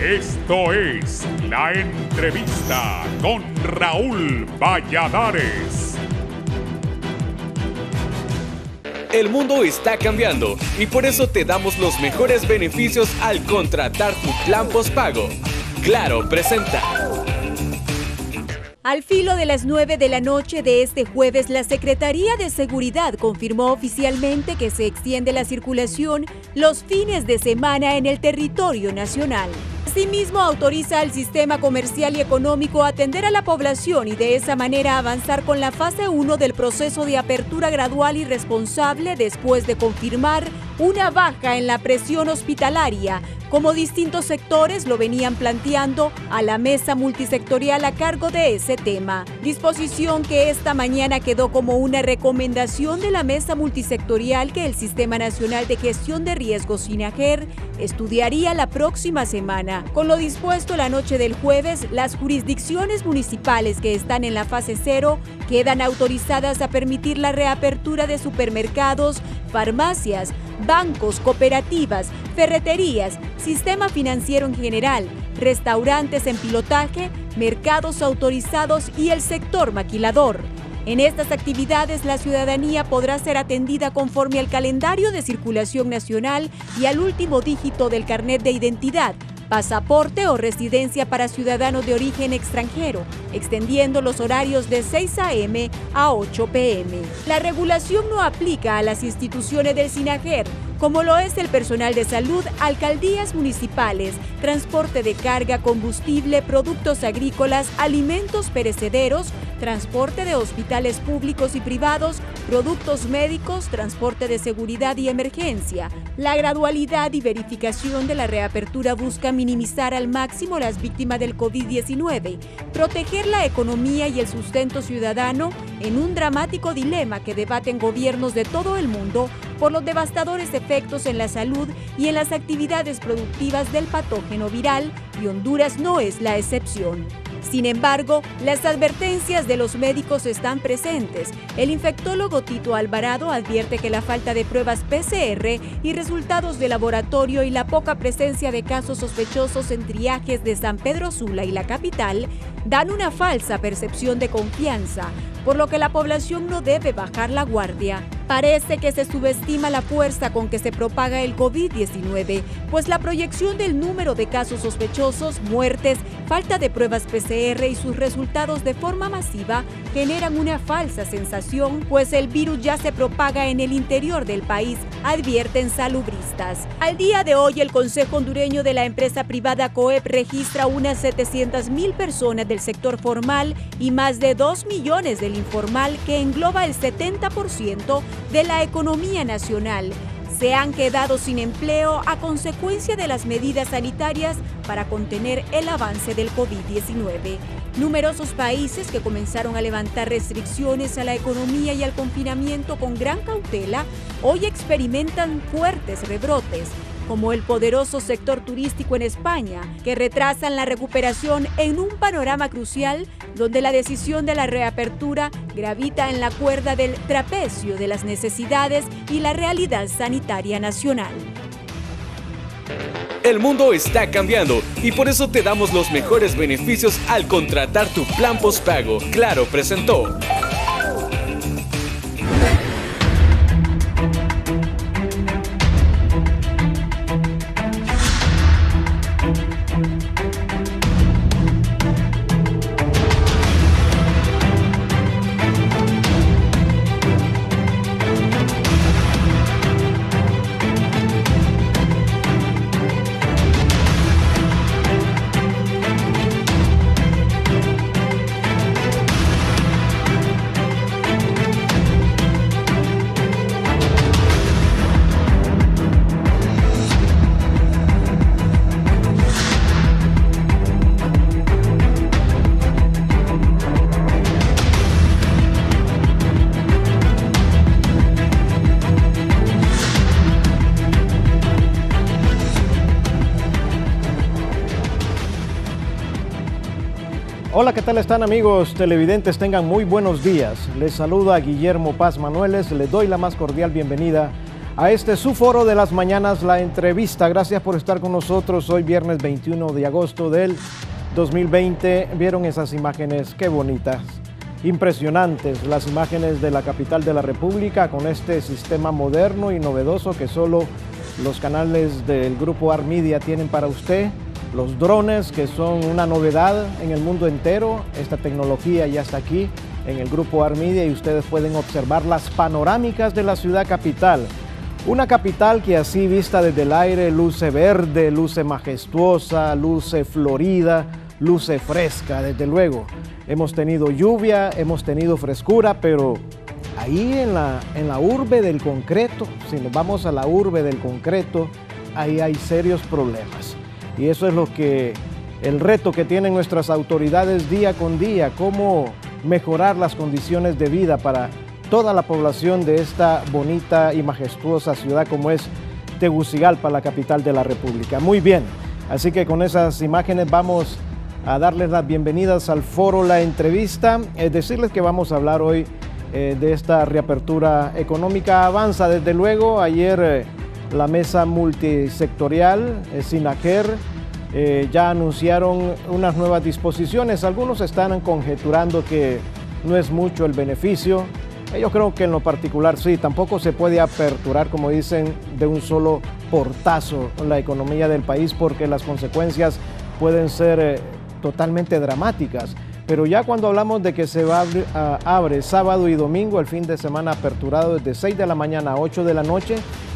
Esto es La Entrevista con Raúl Valladares. El mundo está cambiando y por eso te damos los mejores beneficios al contratar tu plan postpago. Claro presenta. Al filo de las 9 de la noche de este jueves, la Secretaría de Seguridad confirmó oficialmente que se extiende la circulación los fines de semana en el territorio nacional. Asimismo, autoriza al sistema comercial y económico a atender a la población y de esa manera avanzar con la fase 1 del proceso de apertura gradual y responsable después de confirmar una baja en la presión hospitalaria, como distintos sectores lo venían planteando a la mesa multisectorial a cargo de ese tema. Disposición que esta mañana quedó como una recomendación de la mesa multisectorial que el Sistema Nacional de Gestión de Riesgos SINAGER estudiaría la próxima semana. Con lo dispuesto la noche del jueves, las jurisdicciones municipales que están en la fase 0 quedan autorizadas a permitir la reapertura de supermercados, farmacias, bancos, cooperativas, ferreterías, sistema financiero en general, restaurantes en pilotaje, mercados autorizados y el sector maquilador. En estas actividades, la ciudadanía podrá ser atendida conforme al calendario de circulación nacional y al último dígito del carnet de identidad, pasaporte o residencia para ciudadanos de origen extranjero, extendiendo los horarios de 6 a.m. a 8 p.m. La regulación no aplica a las instituciones del SINAGER, como lo es el personal de salud, alcaldías municipales, transporte de carga, combustible, productos agrícolas, alimentos perecederos, transporte de hospitales públicos y privados, productos médicos, transporte de seguridad y emergencia. La gradualidad y verificación de la reapertura busca minimizar al máximo las víctimas del COVID-19, proteger la economía y el sustento ciudadano en un dramático dilema que debaten gobiernos de todo el mundo por los devastadores efectos en la salud y en las actividades productivas del patógeno viral, y Honduras no es la excepción. Sin embargo, las advertencias de los médicos están presentes. El infectólogo Tito Alvarado advierte que la falta de pruebas PCR y resultados de laboratorio y la poca presencia de casos sospechosos en triajes de San Pedro Sula y la capital dan una falsa percepción de confianza, por lo que la población no debe bajar la guardia. Parece que se subestima la fuerza con que se propaga el COVID-19, pues la proyección del número de casos sospechosos, muertes, falta de pruebas PCR y sus resultados de forma masiva generan una falsa sensación, pues el virus ya se propaga en el interior del país, advierten salubristas. Al día de hoy, el Consejo Hondureño de la empresa privada COEP registra unas 700,000 personas del sector formal y más de 2 millones del informal, que engloba el 70% de la economía nacional. Se han quedado sin empleo a consecuencia de las medidas sanitarias para contener el avance del COVID-19. Numerosos países que comenzaron a levantar restricciones a la economía y al confinamiento con gran cautela, hoy experimentan fuertes rebrotes, como el poderoso sector turístico en España, que retrasan la recuperación en un panorama crucial donde la decisión de la reapertura gravita en la cuerda del trapecio de las necesidades y la realidad sanitaria nacional. El mundo está cambiando y por eso te damos los mejores beneficios al contratar tu plan postpago. Claro presentó. Hola, ¿qué tal están, amigos televidentes? Tengan muy buenos días. Les saluda Guillermo Paz Manueles. Les doy la más cordial bienvenida a este su foro de las mañanas, la entrevista. Gracias por estar con nosotros hoy viernes 21 de agosto del 2020. ¿Vieron esas imágenes? Qué bonitas, impresionantes, las imágenes de la capital de la República con este sistema moderno y novedoso que solo los canales del grupo AR Media tienen para usted. Los drones, que son una novedad en el mundo entero. Esta tecnología ya está aquí en el grupo AR Media y ustedes pueden observar las panorámicas de la ciudad capital. Una capital que así vista desde el aire luce verde, luce majestuosa, luce florida, luce fresca, desde luego. Hemos tenido lluvia, hemos tenido frescura, pero ahí en la urbe del concreto, si nos vamos a la urbe del concreto, ahí hay serios problemas. Y eso es el reto que tienen nuestras autoridades día con día, cómo mejorar las condiciones de vida para toda la población de esta bonita y majestuosa ciudad como es Tegucigalpa, la capital de la República. Muy bien, así que con esas imágenes vamos a darles las bienvenidas al foro La Entrevista. Decirles que vamos a hablar hoy de esta reapertura económica. Avanza desde luego. Ayer la mesa multisectorial, SINAGER, ya anunciaron unas nuevas disposiciones. Algunos están conjeturando que no es mucho el beneficio. Yo creo que en lo particular sí, tampoco se puede aperturar, como dicen, de un solo portazo la economía del país porque las consecuencias pueden ser totalmente dramáticas. Pero ya cuando hablamos de que se abre sábado y domingo, el fin de semana aperturado desde 6 de la mañana a 8 de la noche,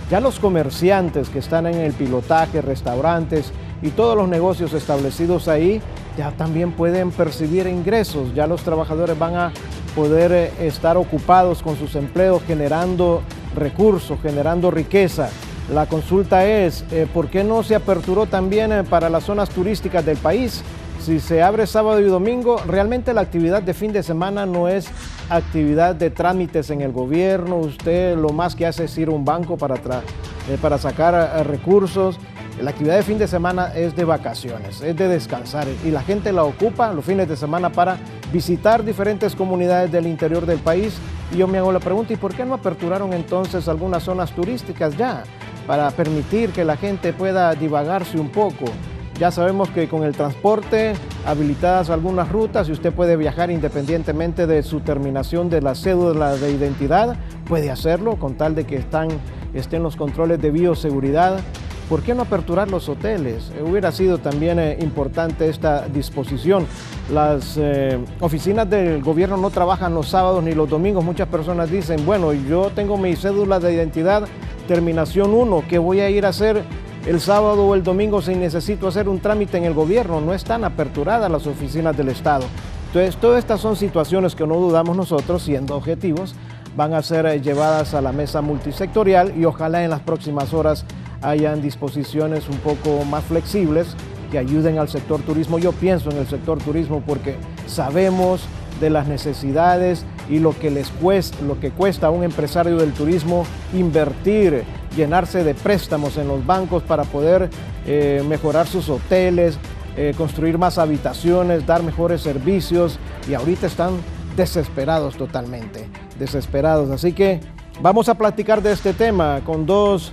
ya los comerciantes que están en el pilotaje, restaurantes y todos los negocios establecidos ahí, ya también pueden percibir ingresos. Ya los trabajadores van a poder estar ocupados con sus empleos, generando recursos, generando riqueza. La consulta es, ¿por qué no se aperturó también para las zonas turísticas del país? Si se abre sábado y domingo, realmente la actividad de fin de semana no es actividad de trámites en el gobierno. Usted lo más que hace es ir a un banco para sacar recursos. La actividad de fin de semana es de vacaciones, es de descansar y la gente la ocupa los fines de semana para visitar diferentes comunidades del interior del país. Y yo me hago la pregunta, ¿y por qué no aperturaron entonces algunas zonas turísticas ya para permitir que la gente pueda divagarse un poco? Ya sabemos que con el transporte, habilitadas algunas rutas y usted puede viajar independientemente de su terminación de la cédula de identidad, puede hacerlo con tal de que estén los controles de bioseguridad. ¿Por qué no aperturar los hoteles? Hubiera sido también importante esta disposición. Las oficinas del gobierno no trabajan los sábados ni los domingos. Muchas personas dicen, bueno, yo tengo mi cédula de identidad terminación 1, ¿qué voy a ir a hacer el sábado o el domingo si necesito hacer un trámite en el gobierno? No están aperturadas las oficinas del Estado. Entonces, todas estas son situaciones que no dudamos nosotros, siendo objetivos, van a ser llevadas a la mesa multisectorial y ojalá en las próximas horas hayan disposiciones un poco más flexibles que ayuden al sector turismo. Yo pienso en el sector turismo porque sabemos de las necesidades y lo que cuesta a un empresario del turismo invertir, llenarse de préstamos en los bancos para poder mejorar sus hoteles, construir más habitaciones, dar mejores servicios, y ahorita están desesperados totalmente, desesperados. Así que vamos a platicar de este tema con dos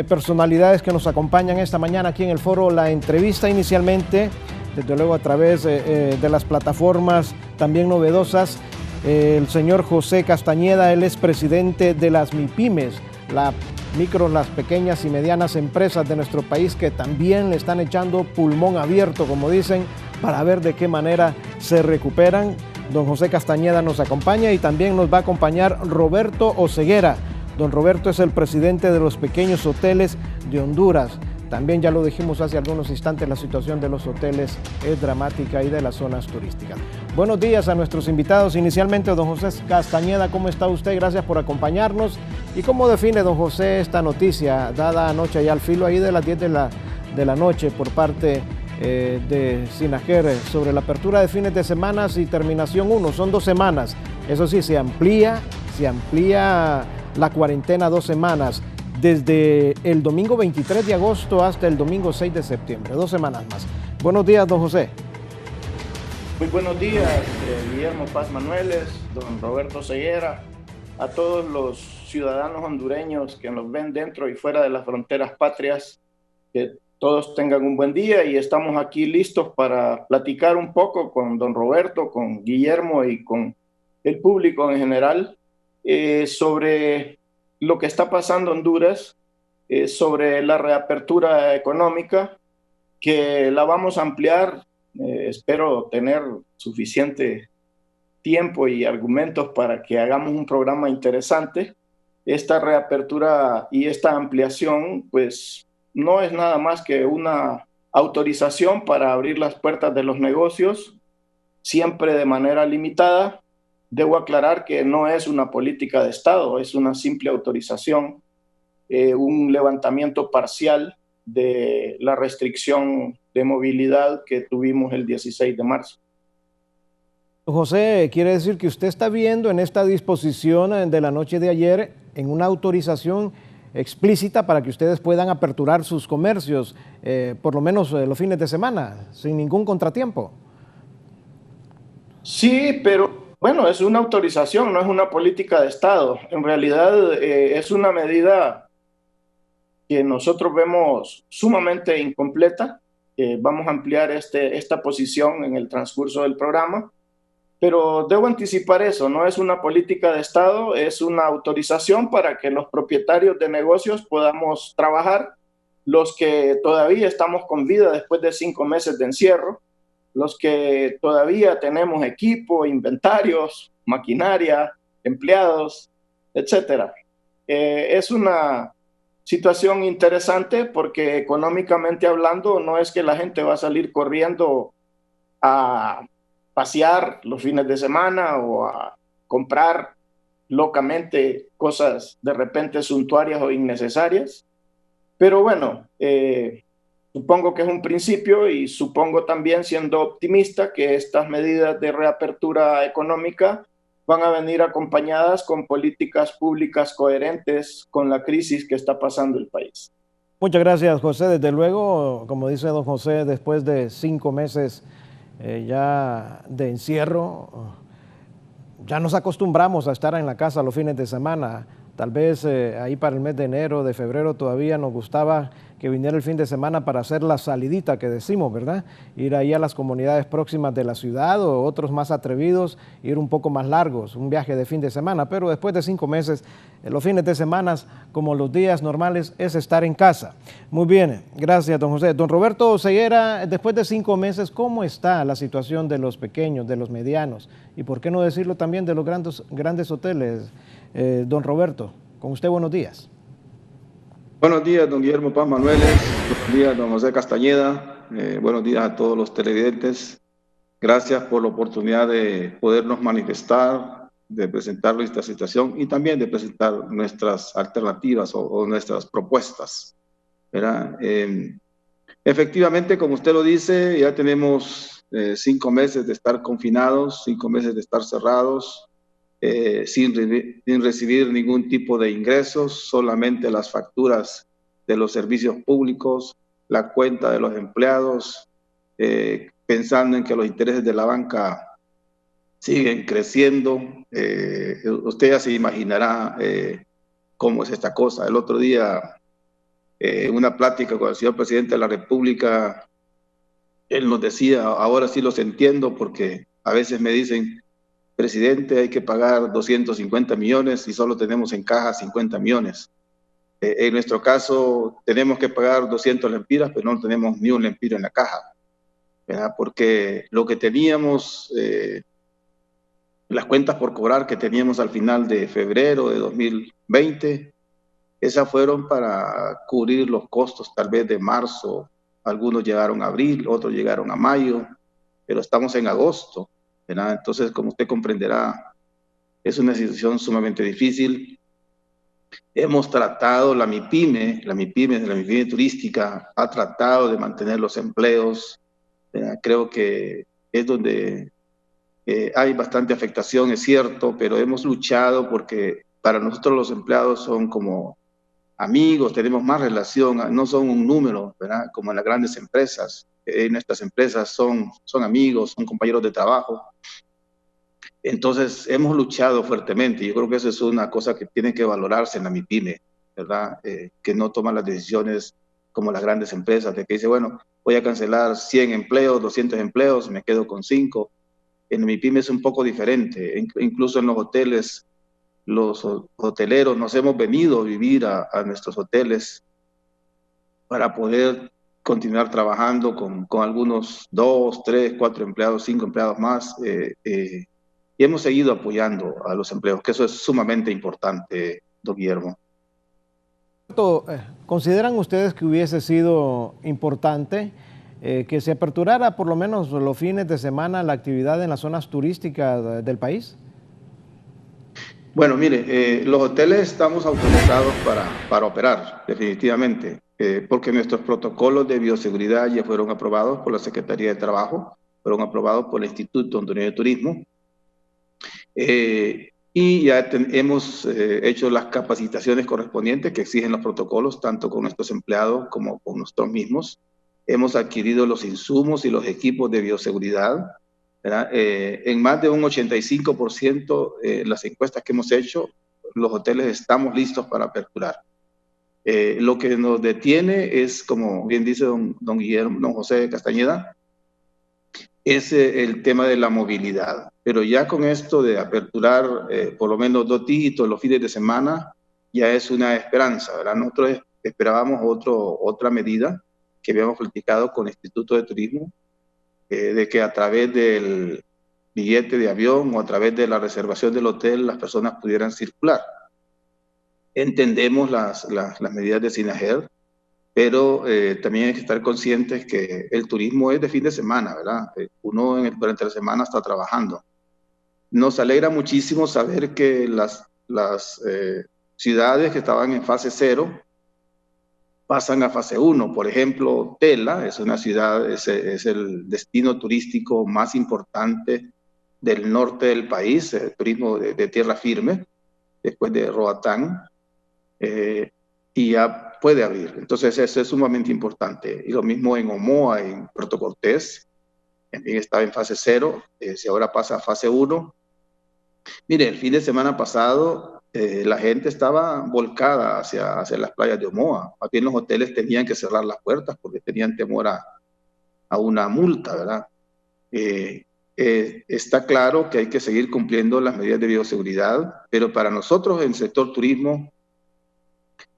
personalidades que nos acompañan esta mañana aquí en el foro La Entrevista. Inicialmente, desde luego a través de las plataformas también novedosas, el señor José Castañeda. Él es presidente de las MIPYMES, las pequeñas y medianas empresas de nuestro país, que también le están echando pulmón abierto, como dicen, para ver de qué manera se recuperan. Don José Castañeda nos acompaña y también nos va a acompañar Roberto Oseguera. Don Roberto es el presidente de los pequeños hoteles de Honduras. También ya lo dijimos hace algunos instantes, la situación de los hoteles es dramática y de las zonas turísticas. Buenos días a nuestros invitados. Inicialmente, don José Castañeda, ¿cómo está usted? Gracias por acompañarnos. ¿Y cómo define, don José, esta noticia dada anoche ya al filo ahí de las 10 de la noche por parte de SINAGER sobre la apertura de fines de semana y terminación 1? Son 2 semanas. Eso sí, se amplía la cuarentena 2 semanas. Desde el domingo 23 de agosto hasta el domingo 6 de septiembre, 2 semanas más. Buenos días, don José. Muy buenos días, Guillermo Paz Manueles, don Roberto Oseguera. a todos los ciudadanos hondureños que nos ven dentro y fuera de las fronteras patrias, que todos tengan un buen día y estamos aquí listos para platicar un poco con don Roberto, con Guillermo y con el público en general sobre lo que está pasando en Honduras, sobre la reapertura económica, que la vamos a ampliar. Espero tener suficiente tiempo y argumentos para que hagamos un programa interesante. Esta reapertura y esta ampliación, pues no es nada más que una autorización para abrir las puertas de los negocios, siempre de manera limitada. Debo aclarar que no es una política de Estado, es una simple autorización, un levantamiento parcial de la restricción de movilidad que tuvimos el 16 de marzo. José, quiere decir que usted está viendo en esta disposición de la noche de ayer en una autorización explícita para que ustedes puedan aperturar sus comercios, por lo menos los fines de semana, sin ningún contratiempo. Sí, pero bueno, es una autorización, no es una política de Estado. En realidad es una medida que nosotros vemos sumamente incompleta. Vamos a ampliar esta posición en el transcurso del programa. Pero debo anticipar eso, no es una política de Estado, es una autorización para que los propietarios de negocios podamos trabajar, los que todavía estamos con vida después de 5 meses de encierro, los que todavía tenemos equipo, inventarios, maquinaria, empleados, etc. Es una situación interesante porque económicamente hablando no es que la gente va a salir corriendo a pasear los fines de semana o a comprar locamente cosas de repente suntuarias o innecesarias. Pero bueno, supongo que es un principio y supongo también, siendo optimista, que estas medidas de reapertura económica van a venir acompañadas con políticas públicas coherentes con la crisis que está pasando el país. Muchas gracias, José. Desde luego, como dice don José, después de 5 meses ya de encierro, ya nos acostumbramos a estar en la casa los fines de semana. Tal vez ahí para el mes de enero, de febrero todavía nos gustaba que viniera el fin de semana para hacer la salidita que decimos, ¿verdad? Ir ahí a las comunidades próximas de la ciudad, o otros más atrevidos, ir un poco más largos, un viaje de fin de semana. Pero después de 5 meses, los fines de semana, como los días normales, es estar en casa. Muy bien, gracias, don José. Don Roberto Ceguera, después de 5 meses, ¿cómo está la situación de los pequeños, de los medianos? Y por qué no decirlo también de los grandes hoteles? Don Roberto, con usted, buenos días. Buenos días, don Guillermo Paz Manueles. Buenos días, don José Castañeda. Buenos días a todos los televidentes. Gracias por la oportunidad de podernos manifestar, de presentar nuestra situación y también de presentar nuestras alternativas o nuestras propuestas, ¿verdad? Efectivamente, como usted lo dice, ya tenemos 5 meses de estar confinados, 5 meses de estar cerrados, sin recibir ningún tipo de ingresos, solamente las facturas de los servicios públicos, la cuenta de los empleados, pensando en que los intereses de la banca siguen creciendo. Usted ya se imaginará cómo es esta cosa. El otro día, una plática con el señor presidente de la República, él nos decía, ahora sí los entiendo, porque a veces me dicen, presidente, hay que pagar 250 millones y solo tenemos en caja 50 millones. En nuestro caso, tenemos que pagar 200 lempiras, pero no tenemos ni un lempiro en la caja, ¿verdad? Porque lo que teníamos, las cuentas por cobrar que teníamos al final de febrero de 2020, esas fueron para cubrir los costos tal vez de marzo. Algunos llegaron a abril, otros llegaron a mayo, pero estamos en agosto, ¿verdad? Entonces, como usted comprenderá, es una situación sumamente difícil. Hemos tratado, la MIPYME turística ha tratado de mantener los empleos, ¿verdad? Creo que es donde hay bastante afectación, es cierto, pero hemos luchado porque para nosotros los empleados son como amigos, tenemos más relación, no son un número, ¿verdad? Como en las grandes empresas. Nuestras empresas son amigos, son compañeros de trabajo. Entonces, hemos luchado fuertemente. Yo creo que eso es una cosa que tiene que valorarse en la MIPYME, ¿verdad? Que no toman las decisiones como las grandes empresas, de que dice, bueno, voy a cancelar 100 empleos, 200 empleos, me quedo con 5. En la MIPYME es un poco diferente. Incluso en los hoteles, los hoteleros nos hemos venido a vivir a nuestros hoteles para poder continuar trabajando con algunos 2, 3, 4 empleados, 5 empleados más. Y hemos seguido apoyando a los empleos, que eso es sumamente importante, don Guillermo. ¿Consideran ustedes que hubiese sido importante que se aperturara por lo menos los fines de semana la actividad en las zonas turísticas del país? Bueno, mire, los hoteles estamos autorizados para operar, definitivamente, porque nuestros protocolos de bioseguridad ya fueron aprobados por la Secretaría de Trabajo, fueron aprobados por el Instituto Hondureño de Turismo, y ya hemos hecho las capacitaciones correspondientes que exigen los protocolos, tanto con nuestros empleados como con nosotros mismos. Hemos adquirido los insumos y los equipos de bioseguridad, ¿verdad? En más de un 85%, las encuestas que hemos hecho, los hoteles estamos listos para aperturar. Lo que nos detiene es, como bien dice don José Castañeda, es el tema de la movilidad. Pero ya con esto de aperturar por lo menos 2 dígitos los fines de semana, ya es una esperanza, ¿verdad? Nosotros esperábamos otra medida que habíamos platicado con el Instituto de Turismo, de que a través del billete de avión o a través de la reservación del hotel las personas pudieran circular. Entendemos las medidas de SINAGER, pero también hay que estar conscientes que el turismo es de fin de semana, ¿verdad? Uno durante la semana está trabajando. Nos alegra muchísimo saber que las ciudades que estaban en fase 0 pasan a fase 1. Por ejemplo, Tela es una ciudad, es el destino turístico más importante del norte del país, turismo de tierra firme, después de Roatán, y ya puede abrir. Entonces eso es sumamente importante. Y lo mismo en Omoa, en Puerto Cortés, también estaba en fase 0, si ahora pasa a fase 1. Mire, el fin de semana pasado la gente estaba volcada hacia las playas de Omoa. Más bien los hoteles tenían que cerrar las puertas porque tenían temor a una multa, ¿verdad? Está claro que hay que seguir cumpliendo las medidas de bioseguridad, pero para nosotros en el sector turismo,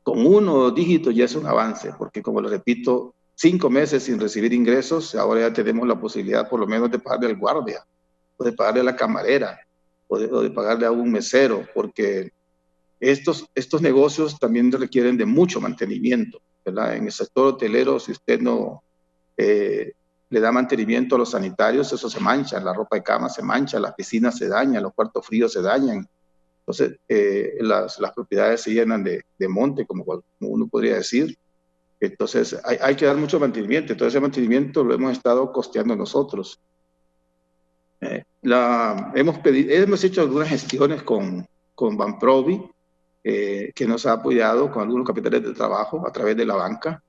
con 1 o 2 dígitos ya es un avance, porque como lo repito, 5 meses sin recibir ingresos, ahora ya tenemos la posibilidad por lo menos de pagarle al guardia, o de pagarle a la camarera, o de pagarle a un mesero, porque estos negocios también requieren de mucho mantenimiento, ¿verdad? En el sector hotelero, si usted no le da mantenimiento a los sanitarios, eso se mancha, la ropa de cama se mancha, las piscinas se dañan, los cuartos fríos se dañan. Entonces, las propiedades se llenan de monte, como uno podría decir. Entonces, hay que dar mucho mantenimiento. Entonces, ese mantenimiento lo hemos estado costeando nosotros. Hemos hecho algunas gestiones con Banprovi, que nos ha apoyado con algunos capitales de trabajo a través de la banca,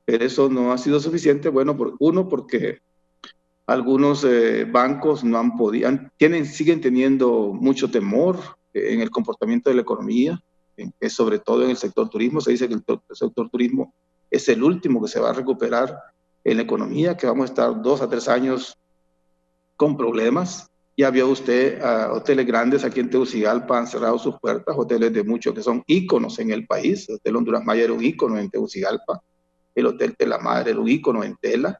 pero eso no ha sido suficiente. Bueno, porque algunos bancos no han podido, siguen teniendo mucho temor en el comportamiento de la economía, sobre todo en el sector turismo. Se dice que el sector turismo es el último que se va a recuperar en la economía, que vamos a estar 2 a 3 años con problemas. Ya vio usted hoteles grandes aquí en Tegucigalpa han cerrado sus puertas, hoteles de muchos que son íconos en el país. El Hotel Honduras Maya era un ícono en Tegucigalpa, el Hotel Tela Madre era un ícono en Tela,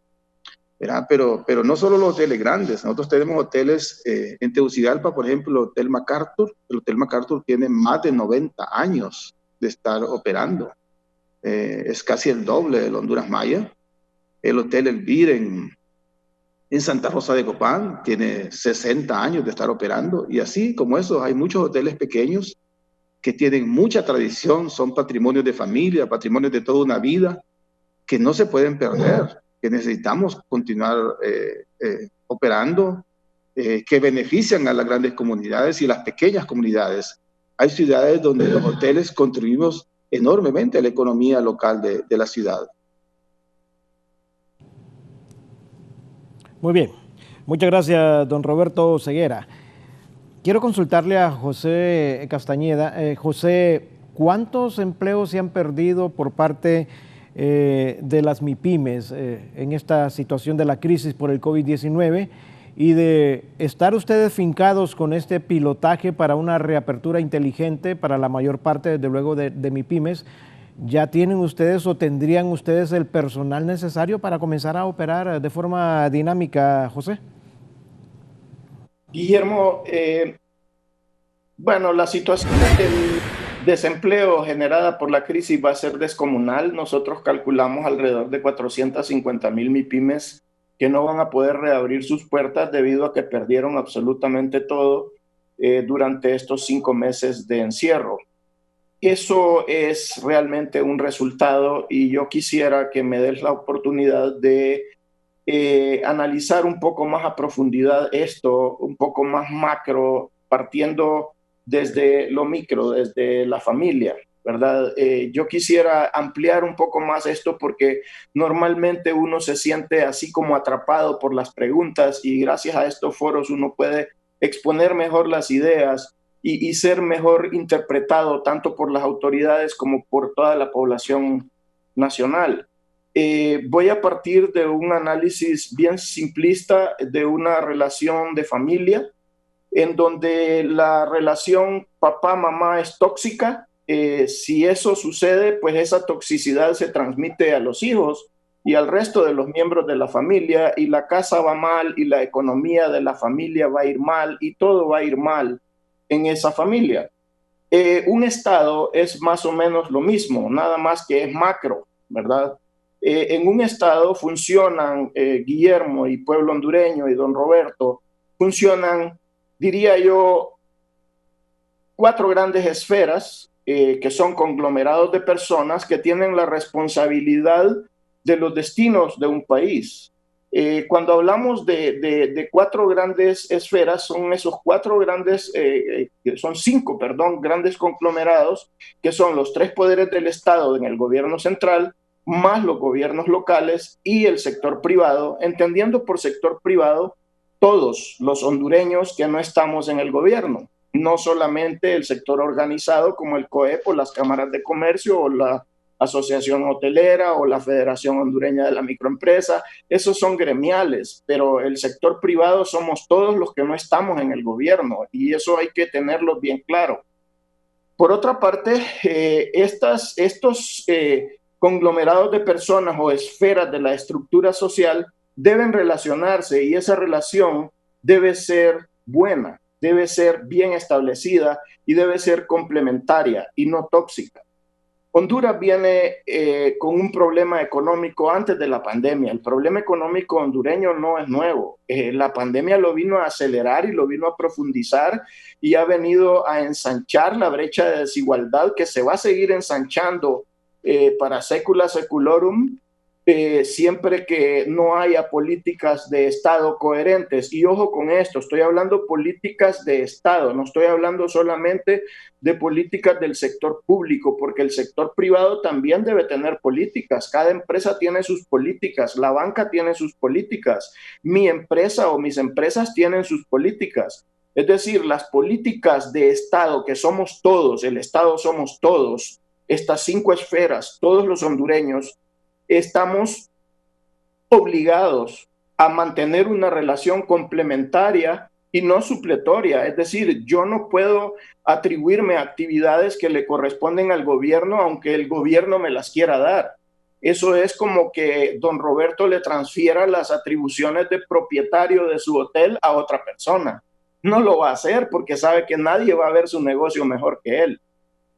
¿verdad? Pero no solo los hoteles grandes, nosotros tenemos hoteles en Tegucigalpa, por ejemplo, el Hotel MacArthur. El Hotel MacArthur tiene más de 90 años de estar operando, es casi el doble del Honduras Maya. El Hotel Elvir en Santa Rosa de Copán tiene 60 años de estar operando, y así como eso hay muchos hoteles pequeños que tienen mucha tradición, son patrimonios de familia, patrimonios de toda una vida, que no se pueden perder, que necesitamos continuar operando, que benefician a las grandes comunidades y las pequeñas comunidades. Hay ciudades donde los hoteles contribuimos enormemente a la economía local de la ciudad. Muy bien, muchas gracias, don Roberto Ceguera. Quiero consultarle a José Castañeda. José, ¿cuántos empleos se han perdido por parte de las MIPYMES en esta situación de la crisis por el COVID-19 y de estar ustedes fincados con este pilotaje para una reapertura inteligente para la mayor parte, desde luego, de MIPYMES? ¿Ya tienen ustedes o tendrían ustedes el personal necesario para comenzar a operar de forma dinámica, José? Guillermo, bueno, la situación del desempleo generada por la crisis va a ser descomunal. Nosotros calculamos alrededor de 450,000 MIPYMES que no van a poder reabrir sus puertas debido a que perdieron absolutamente todo durante estos 5 meses de encierro. Eso es realmente un resultado y yo quisiera que me des la oportunidad de analizar un poco más a profundidad esto, un poco más macro, partiendo desde lo micro, desde la familia, ¿verdad? Yo quisiera ampliar un poco más esto porque normalmente uno se siente así como atrapado por las preguntas y gracias a estos foros uno puede exponer mejor las ideas y ser mejor interpretado tanto por las autoridades como por toda la población nacional. Voy a partir de un análisis bien simplista de una relación de familia en donde la relación papá-mamá es tóxica. Si eso sucede, pues esa toxicidad se transmite a los hijos y al resto de los miembros de la familia y la casa va mal y la economía de la familia va a ir mal y todo va a ir mal en esa familia. Un estado es más o menos lo mismo, nada más que es macro, ¿verdad? En un estado funcionan, Guillermo y pueblo hondureño y don Roberto, funcionan, diría yo, 4 grandes esferas que son conglomerados de personas que tienen la responsabilidad de los destinos de un país. Cuando hablamos de 4 grandes esferas, son esos 4 grandes, son 5, perdón, grandes conglomerados, que son los 3 poderes del Estado en el gobierno central, más los gobiernos locales y el sector privado, entendiendo por sector privado todos los hondureños que no estamos en el gobierno, no solamente el sector organizado como el COEP o las cámaras de comercio o la Asociación Hotelera o la Federación Hondureña de la Microempresa, esos son gremiales, pero el sector privado somos todos los que no estamos en el gobierno y eso hay que tenerlo bien claro. Por otra parte, estos conglomerados de personas o esferas de la estructura social deben relacionarse y esa relación debe ser buena, debe ser bien establecida y debe ser complementaria y no tóxica. Honduras viene con un problema económico antes de la pandemia. El problema económico hondureño no es nuevo. La pandemia lo vino a acelerar y lo vino a profundizar y ha venido a ensanchar la brecha de desigualdad que se va a seguir ensanchando para secula seculorum, siempre que no haya políticas de Estado coherentes. Y ojo con esto, estoy hablando políticas de Estado, no estoy hablando solamente de políticas del sector público, porque el sector privado también debe tener políticas. Cada empresa tiene sus políticas, la banca tiene sus políticas, mi empresa o mis empresas tienen sus políticas. Es decir, las políticas de Estado, que somos todos, el Estado somos todos, estas 5 esferas, todos los hondureños, estamos obligados a mantener una relación complementaria y no supletoria. Es decir, yo no puedo atribuirme actividades que le corresponden al gobierno, aunque el gobierno me las quiera dar. Eso es como que don Roberto le transfiera las atribuciones de propietario de su hotel a otra persona. No lo va a hacer porque sabe que nadie va a ver su negocio mejor que él.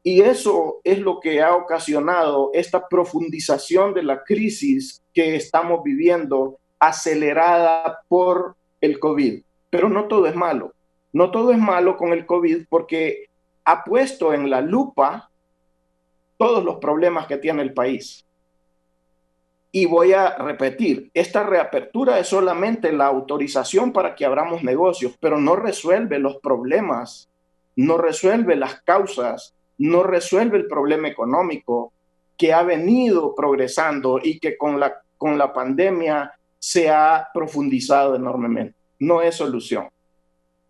Y eso es lo que ha ocasionado esta profundización de la crisis que estamos viviendo, acelerada por el COVID. Pero no todo es malo. No todo es malo con el COVID porque ha puesto en la lupa todos los problemas que tiene el país. Y voy a repetir, esta reapertura es solamente la autorización para que abramos negocios, pero no resuelve los problemas, no resuelve las causas, no resuelve el problema económico que ha venido progresando y que con la pandemia se ha profundizado enormemente. No es solución.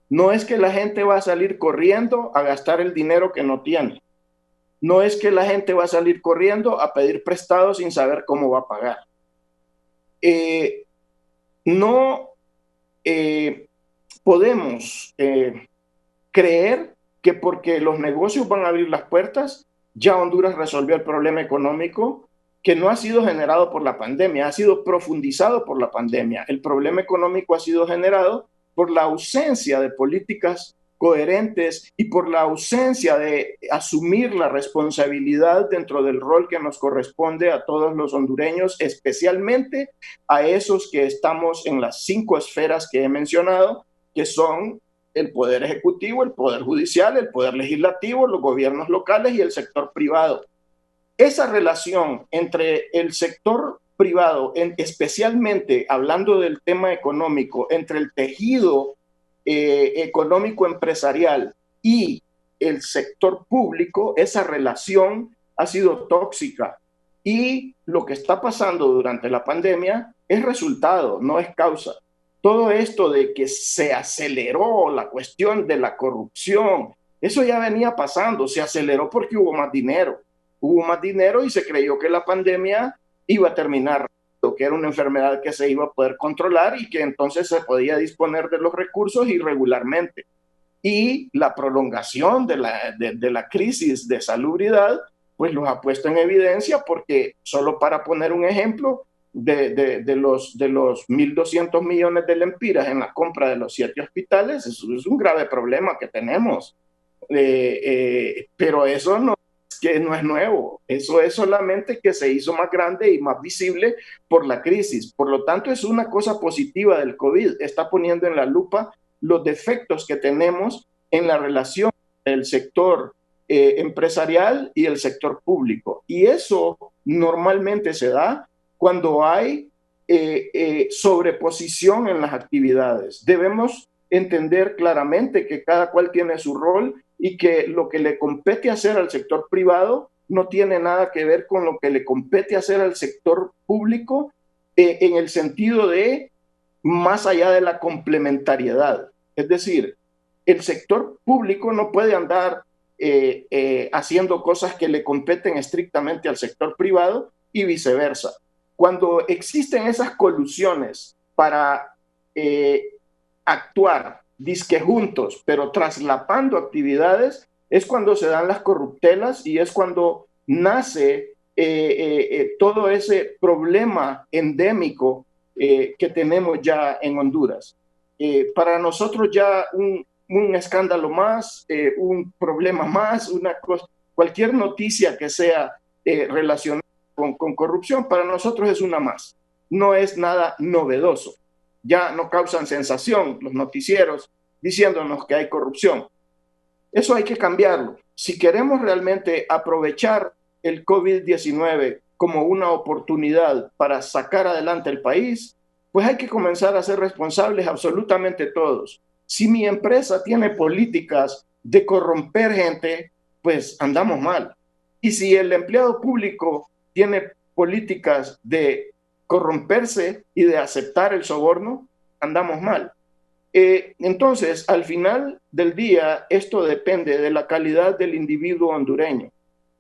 No es que la gente va a salir corriendo a gastar el dinero que no tiene. No es que la gente va a salir corriendo a pedir prestado sin saber cómo va a pagar. No podemos creer que porque los negocios van a abrir las puertas, ya Honduras resolvió el problema económico que no ha sido generado por la pandemia, ha sido profundizado por la pandemia. El problema económico ha sido generado por la ausencia de políticas coherentes y por la ausencia de asumir la responsabilidad dentro del rol que nos corresponde a todos los hondureños, especialmente a esos que estamos en las 5 esferas que he mencionado, que son el Poder Ejecutivo, el Poder Judicial, el Poder Legislativo, los gobiernos locales y el sector privado. Esa relación entre el sector privado, especialmente hablando del tema económico, entre el tejido económico empresarial y el sector público, esa relación ha sido tóxica. Y lo que está pasando durante la pandemia es resultado, no es causa. Todo esto de que se aceleró la cuestión de la corrupción, eso ya venía pasando, se aceleró porque hubo más dinero. Hubo más dinero y se creyó que la pandemia iba a terminar, que era una enfermedad que se iba a poder controlar y que entonces se podía disponer de los recursos irregularmente. Y la prolongación de la crisis de salubridad, pues los ha puesto en evidencia porque, solo para poner un ejemplo, de los 1.200 millones de lempiras en la compra de los 7 hospitales, eso es un grave problema que tenemos. Pero eso no es nuevo, eso es solamente que se hizo más grande y más visible por la crisis. Por lo tanto, es una cosa positiva del COVID, está poniendo en la lupa los defectos que tenemos en la relación del sector empresarial y el sector público. Y eso normalmente se da cuando hay sobreposición en las actividades. Debemos entender claramente que cada cual tiene su rol y que lo que le compete hacer al sector privado no tiene nada que ver con lo que le compete hacer al sector público en el sentido de más allá de la complementariedad. Es decir, el sector público no puede andar haciendo cosas que le competen estrictamente al sector privado y viceversa. Cuando existen esas colusiones para actuar disque juntos, pero traslapando actividades, es cuando se dan las corruptelas y es cuando nace todo ese problema endémico que tenemos ya en Honduras. Para nosotros ya un escándalo más, un problema más, cualquier noticia que sea relacionada con corrupción, para nosotros es una más. No es nada novedoso. Ya no causan sensación los noticieros diciéndonos que hay corrupción. Eso hay que cambiarlo. Si queremos realmente aprovechar el COVID-19 como una oportunidad para sacar adelante el país, pues hay que comenzar a ser responsables absolutamente todos. Si mi empresa tiene políticas de corromper gente, pues andamos mal. Y si el empleado público tiene políticas de corromperse y de aceptar el soborno, andamos mal. Entonces, al final del día, esto depende de la calidad del individuo hondureño.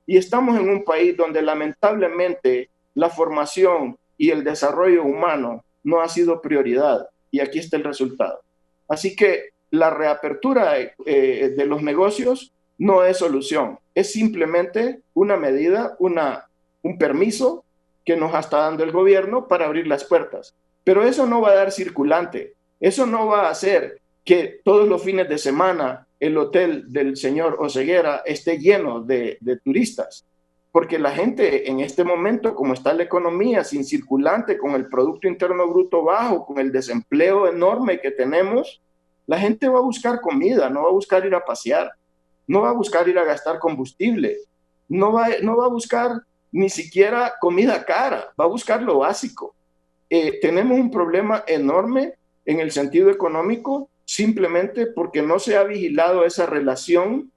Y estamos en un país donde lamentablemente la formación y el desarrollo humano no ha sido prioridad. Y aquí está el resultado. Así que la reapertura de los negocios no es solución. Es simplemente una medida, un permiso que nos está dando el gobierno para abrir las puertas. Pero eso no va a dar circulante. Eso no va a hacer que todos los fines de semana el hotel del señor Oseguera esté lleno de turistas. Porque la gente en este momento, como está la economía sin circulante, con el Producto Interno Bruto bajo, con el desempleo enorme que tenemos, la gente va a buscar comida, no va a buscar ir a pasear, no va a buscar ir a gastar combustible, no va a buscar ni siquiera comida cara, va a buscar lo básico. Tenemos un problema enorme en el sentido económico, simplemente porque no se ha vigilado esa relación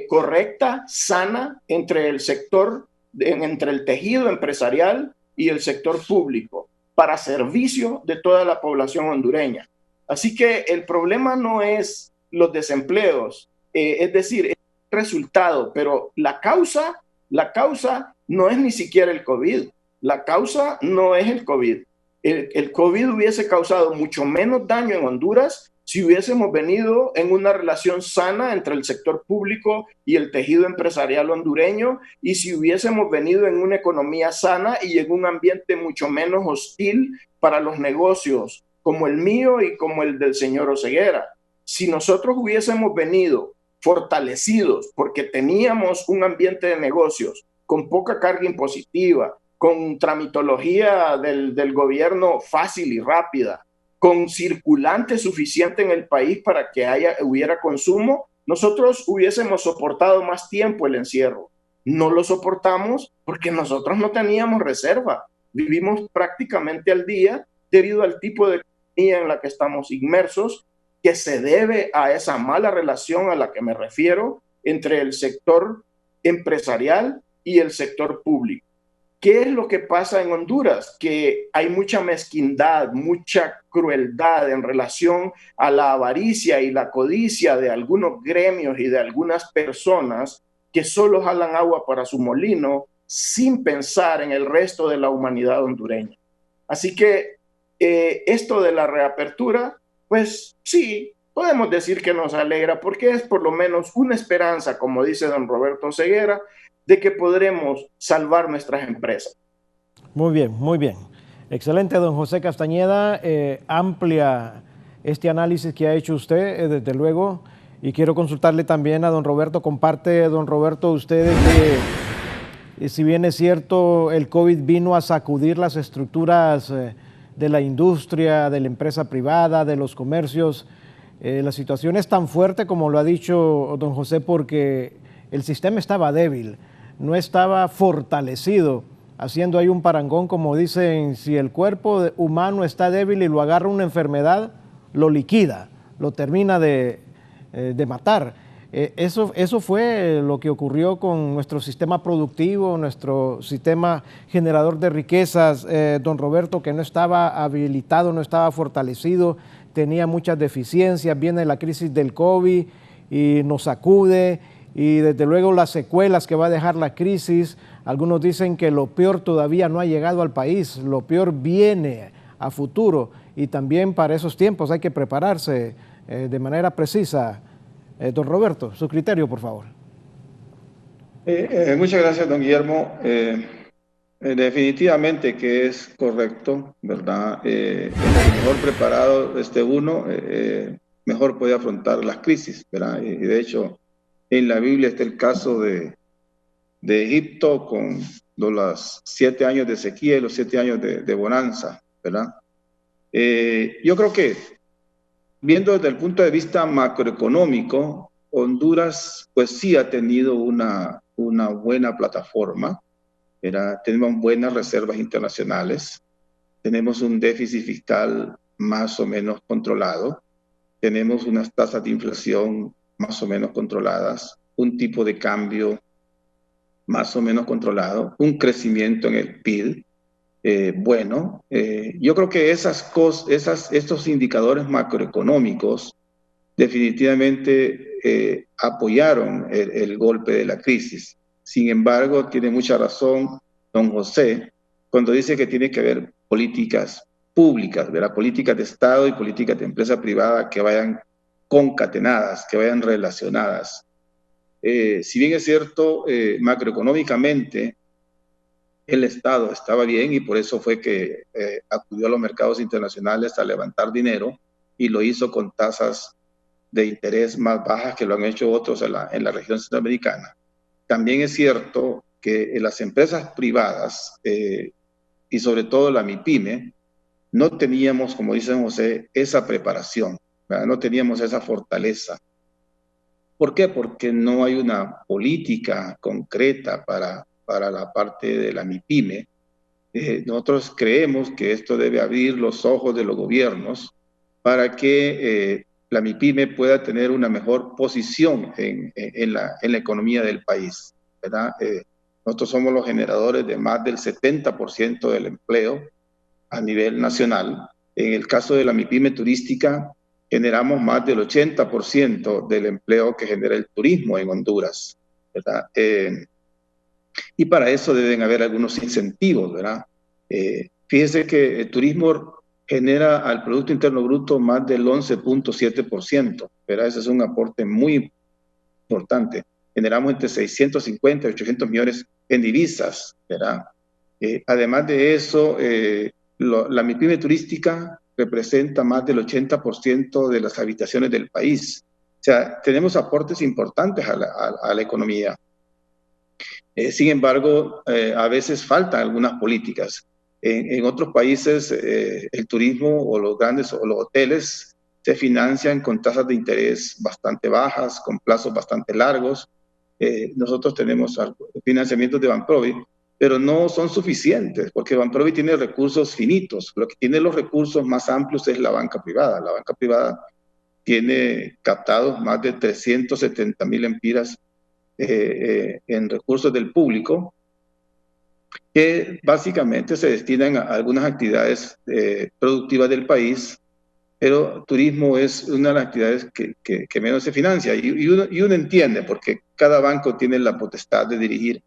correcta, sana, entre el sector, entre el tejido empresarial y el sector público, para servicio de toda la población hondureña. Así que el problema no es los desempleos, es decir, es el resultado, pero la causa no es ni siquiera el COVID. La causa no es el COVID. El COVID hubiese causado mucho menos daño en Honduras si hubiésemos venido en una relación sana entre el sector público y el tejido empresarial hondureño, y si hubiésemos venido en una economía sana y en un ambiente mucho menos hostil para los negocios como el mío y como el del señor Oseguera. Si nosotros hubiésemos venido fortalecidos porque teníamos un ambiente de negocios con poca carga impositiva, con tramitología del gobierno fácil y rápida, con circulante suficiente en el país para que hubiera consumo, nosotros hubiésemos soportado más tiempo el encierro. No lo soportamos porque nosotros no teníamos reserva. Vivimos prácticamente al día debido al tipo de economía en la que estamos inmersos, que se debe a esa mala relación a la que me refiero entre el sector empresarial y el sector público. ¿Qué es lo que pasa en Honduras? Que hay mucha mezquindad, mucha crueldad en relación a la avaricia y la codicia de algunos gremios y de algunas personas que solo jalan agua para su molino sin pensar en el resto de la humanidad hondureña. Así que esto de la reapertura, pues sí, podemos decir que nos alegra porque es por lo menos una esperanza, como dice don Roberto Oseguera, de que podremos salvar nuestras empresas. Muy bien, muy bien. Excelente, don José Castañeda. Amplia este análisis que ha hecho usted, desde luego. Y quiero consultarle también a don Roberto. Comparte, don Roberto, usted que si bien es cierto, el COVID vino a sacudir las estructuras de la industria, de la empresa privada, de los comercios. La situación es tan fuerte como lo ha dicho don José porque el sistema estaba débil, no estaba fortalecido, haciendo ahí un parangón, como dicen, si el cuerpo humano está débil y lo agarra una enfermedad, lo liquida, lo termina de matar. Eso fue lo que ocurrió con nuestro sistema productivo, nuestro sistema generador de riquezas, don Roberto, que no estaba habilitado, no estaba fortalecido, tenía muchas deficiencias. Viene la crisis del COVID y nos sacude, y desde luego las secuelas que va a dejar la crisis. Algunos dicen que lo peor todavía no ha llegado al país, lo peor viene a futuro, y también para esos tiempos hay que prepararse de manera precisa. Don Roberto, su criterio, por favor. Muchas gracias, don Guillermo. Definitivamente que es correcto, ¿verdad? Mejor preparado esté uno, mejor puede afrontar las crisis, ¿verdad? Y de hecho, en la Biblia está el caso de Egipto con los 7 años de sequía y los 7 años de bonanza, ¿verdad? Yo creo que, viendo desde el punto de vista macroeconómico, Honduras pues sí ha tenido una buena plataforma, ¿verdad? Tenemos buenas reservas internacionales, tenemos un déficit fiscal más o menos controlado, tenemos unas tasas de inflación más o menos controladas, un tipo de cambio más o menos controlado, un crecimiento en el PIB. Bueno, yo creo que estos indicadores macroeconómicos definitivamente apoyaron el golpe de la crisis. Sin embargo, tiene mucha razón don José cuando dice que tiene que haber políticas públicas, ¿verdad? Políticas de Estado y políticas de empresa privada que vayan concatenadas, que vayan relacionadas. Si bien es cierto, macroeconómicamente, el Estado estaba bien y por eso fue que acudió a los mercados internacionales a levantar dinero y lo hizo con tasas de interés más bajas que lo han hecho otros en la región centroamericana. También es cierto que las empresas privadas y sobre todo la MIPYME no teníamos, como dice José, esa preparación, ¿verdad? No teníamos esa fortaleza. ¿Por qué? Porque no hay una política concreta para la parte de la MIPYME. Nosotros creemos que esto debe abrir los ojos de los gobiernos para que la MIPYME pueda tener una mejor posición en la economía del país, ¿verdad? Nosotros somos los generadores de más del 70% del empleo a nivel nacional. En el caso de la MIPYME turística, generamos más del 80% del empleo que genera el turismo en Honduras, ¿verdad? Y para eso deben haber algunos incentivos, ¿verdad? Fíjese que el turismo genera al Producto Interno Bruto más del 11.7%, ¿verdad? Ese es un aporte muy importante. Generamos entre 650 y 800 millones en divisas, ¿verdad? Además de eso, la MIPYME turística representa más del 80% de las habitaciones del país. O sea, tenemos aportes importantes a la economía. Sin embargo, a veces faltan algunas políticas. En otros países, el turismo o los grandes o los hoteles se financian con tasas de interés bastante bajas, con plazos bastante largos. Nosotros tenemos financiamientos de Banprovi, pero no son suficientes, porque Banprovi tiene recursos finitos. Lo que tiene los recursos más amplios es la banca privada. La banca privada tiene captados más de 370.000 empiras en recursos del público, que básicamente se destinan a algunas actividades productivas del país, pero turismo es una de las actividades que menos se financia, y uno entiende, porque cada banco tiene la potestad de dirigir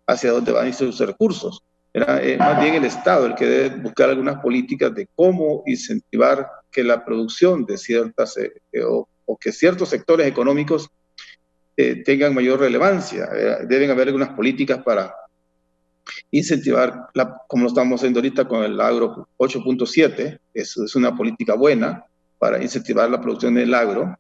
hacia dónde van sus recursos. Más bien el Estado el que debe buscar algunas políticas de cómo incentivar que la producción de ciertas, o que ciertos sectores económicos tengan mayor relevancia. Deben haber algunas políticas para incentivar, como lo estamos haciendo ahorita con el agro 8.7, es una política buena para incentivar la producción del agro.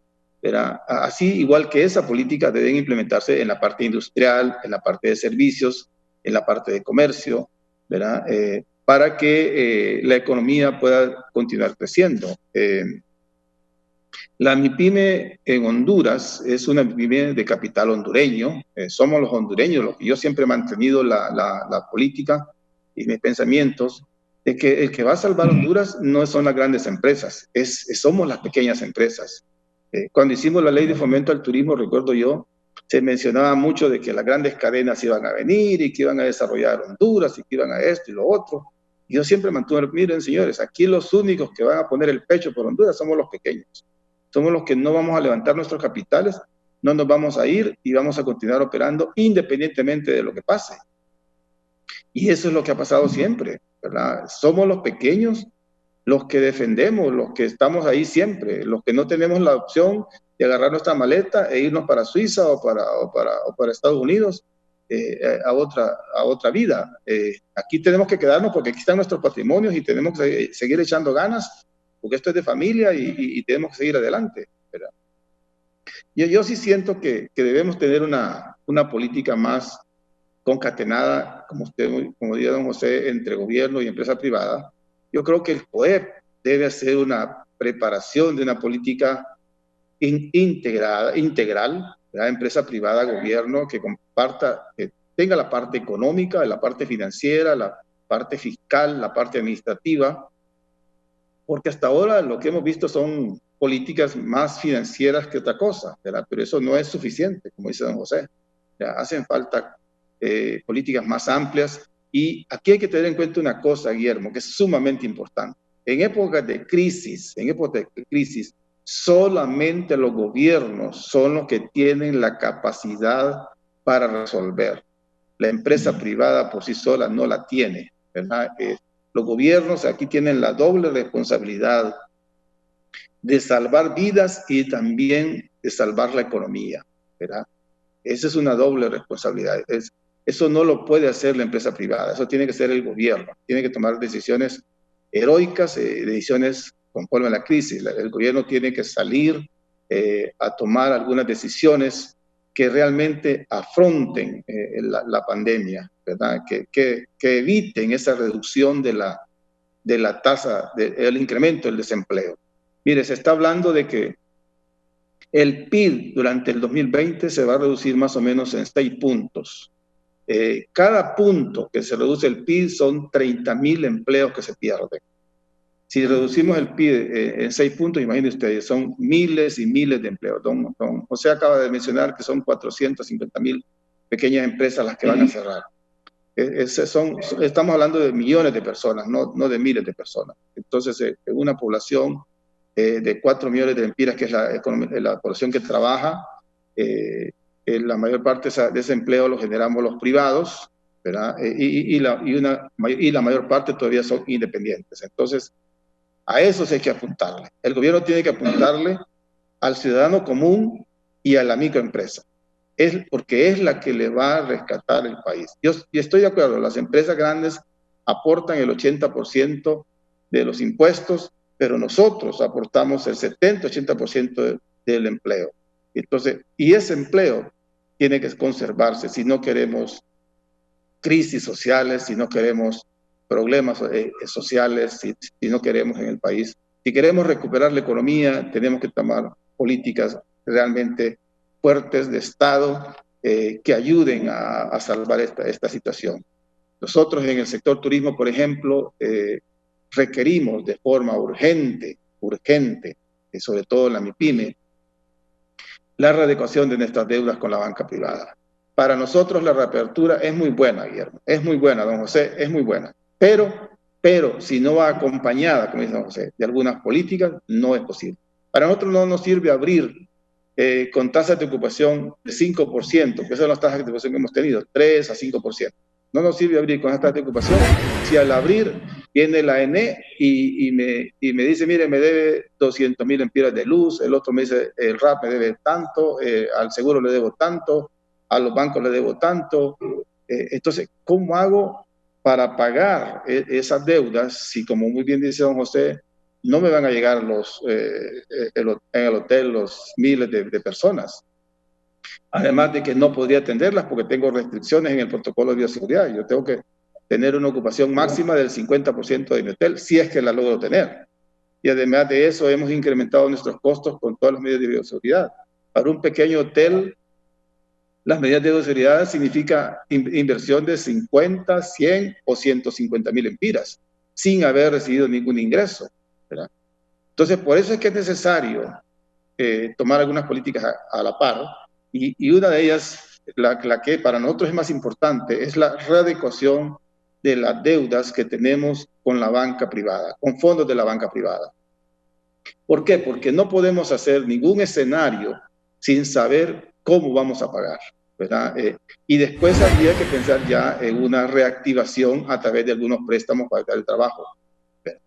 Así, igual que esa política, deben implementarse en la parte industrial, en la parte de servicios, en la parte de comercio, ¿verdad? Para que la economía pueda continuar creciendo. La MIPYME en Honduras es una MIPYME de capital hondureño. Somos los hondureños, yo siempre he mantenido la política y mis pensamientos de que el que va a salvar Honduras no son las grandes empresas, somos las pequeñas empresas. Cuando hicimos la ley de fomento al turismo, recuerdo yo, se mencionaba mucho de que las grandes cadenas iban a venir y que iban a desarrollar Honduras y que iban a esto y lo otro. Y yo siempre mantuve, miren señores, aquí los únicos que van a poner el pecho por Honduras somos los pequeños. Somos los que no vamos a levantar nuestros capitales, no nos vamos a ir y vamos a continuar operando independientemente de lo que pase. Y eso es lo que ha pasado siempre, ¿verdad? Somos los pequeños los que defendemos, los que estamos ahí siempre, los que no tenemos la opción de agarrar nuestra maleta e irnos para Suiza o para Estados Unidos a otra vida. Aquí tenemos que quedarnos porque aquí están nuestros patrimonios y tenemos que seguir echando ganas, porque esto es de familia y tenemos que seguir adelante, ¿verdad? Yo sí siento que debemos tener una política más concatenada, como diría don José, entre gobierno y empresa privada. Yo creo que el poder debe hacer una preparación de una política integral, ¿verdad? Empresa privada, gobierno, que comparta, que tenga la parte económica, la parte financiera, la parte fiscal, la parte administrativa, porque hasta ahora lo que hemos visto son políticas más financieras que otra cosa, ¿verdad? Pero eso no es suficiente, como dice don José. Hacen falta políticas más amplias, y aquí hay que tener en cuenta una cosa, Guillermo, que es sumamente importante. En épocas de crisis, solamente los gobiernos son los que tienen la capacidad para resolver. La empresa privada por sí sola no la tiene, ¿verdad? Los gobiernos aquí tienen la doble responsabilidad de salvar vidas y también de salvar la economía, ¿verdad? Esa es una doble responsabilidad. Eso no lo puede hacer la empresa privada, eso tiene que ser el gobierno. Tiene que tomar decisiones heroicas, decisiones conforme a la crisis. El gobierno tiene que salir a tomar algunas decisiones que realmente afronten la pandemia, ¿verdad? Que eviten esa reducción de la tasa, del incremento del desempleo. Mire, se está hablando de que el PIB durante el 2020 se va a reducir más o menos en 6 puntos. Cada punto que se reduce el PIB son 30.000 empleos que se pierden. Si reducimos el PIB en 6 puntos, imagínense ustedes, son miles y miles de empleos. Don José acaba de mencionar que son 450.000 pequeñas empresas las que van a cerrar. Estamos hablando de millones de personas, no de miles de personas. Entonces, una población de 4 millones de lempiras, que es la población que trabaja, la mayor parte de ese empleo lo generamos los privados, ¿verdad? Y la mayor parte todavía son independientes. Entonces, a eso sí hay que apuntarle. El gobierno tiene que apuntarle al ciudadano común y a la microempresa, porque es la que le va a rescatar el país. Yo estoy de acuerdo, las empresas grandes aportan el 80% de los impuestos, pero nosotros aportamos el 70-80% del empleo. Entonces, y ese empleo tiene que conservarse si no queremos crisis sociales, si no queremos problemas sociales, si no queremos en el país. Si queremos recuperar la economía, tenemos que tomar políticas realmente fuertes de Estado que ayuden a salvar esta situación. Nosotros en el sector turismo, por ejemplo, requerimos de forma urgente, sobre todo en la MIPYME, la readecuación de nuestras deudas con la banca privada. Para nosotros la reapertura es muy buena, Guillermo, es muy buena, don José, es muy buena, pero si no va acompañada, como dice don José, de algunas políticas, no es posible. Para nosotros no nos sirve abrir con tasas de ocupación de 5%, que esas son las tasas de ocupación que hemos tenido, 3 a 5%. No nos sirve abrir con esas tasas de ocupación si al abrir viene la ENE y me dice, mire, me debe 200,000 lempiras de luz, el otro me dice, el RAP me debe tanto, al seguro le debo tanto, a los bancos le debo tanto. Entonces, ¿cómo hago para pagar esas deudas si, como muy bien dice don José, no me van a llegar en el hotel los miles de personas? Además de que no podría atenderlas porque tengo restricciones en el protocolo de bioseguridad. Yo tengo que tener una ocupación máxima del 50% de mi hotel, si es que la logro tener. Y además de eso, hemos incrementado nuestros costos con todas las medidas de bioseguridad. Para un pequeño hotel, las medidas de bioseguridad significa inversión de 50, 100 o 150,000 lempiras, sin haber recibido ningún ingreso, ¿verdad? Entonces, por eso es que es necesario tomar algunas políticas a la par, y una de ellas, la que para nosotros es más importante, es la readecuación de las deudas que tenemos con la banca privada, con fondos de la banca privada. ¿Por qué? Porque no podemos hacer ningún escenario sin saber cómo vamos a pagar, ¿verdad? Y después habría que pensar ya en una reactivación a través de algunos préstamos para el trabajo, ¿verdad?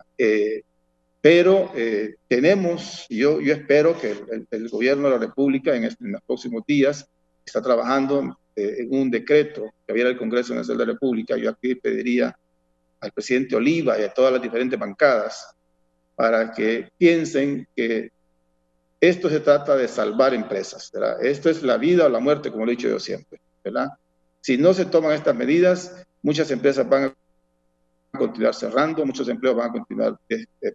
Pero tenemos, yo espero que el gobierno de la República en los próximos días está trabajando en un decreto que había en el Congreso Nacional de la República. Yo aquí pediría al presidente Oliva y a todas las diferentes bancadas para que piensen que esto se trata de salvar empresas, ¿verdad? Esto es la vida o la muerte, como lo he dicho yo siempre, ¿verdad? Si no se toman estas medidas, muchas empresas van a continuar cerrando, muchos empleos van a continuar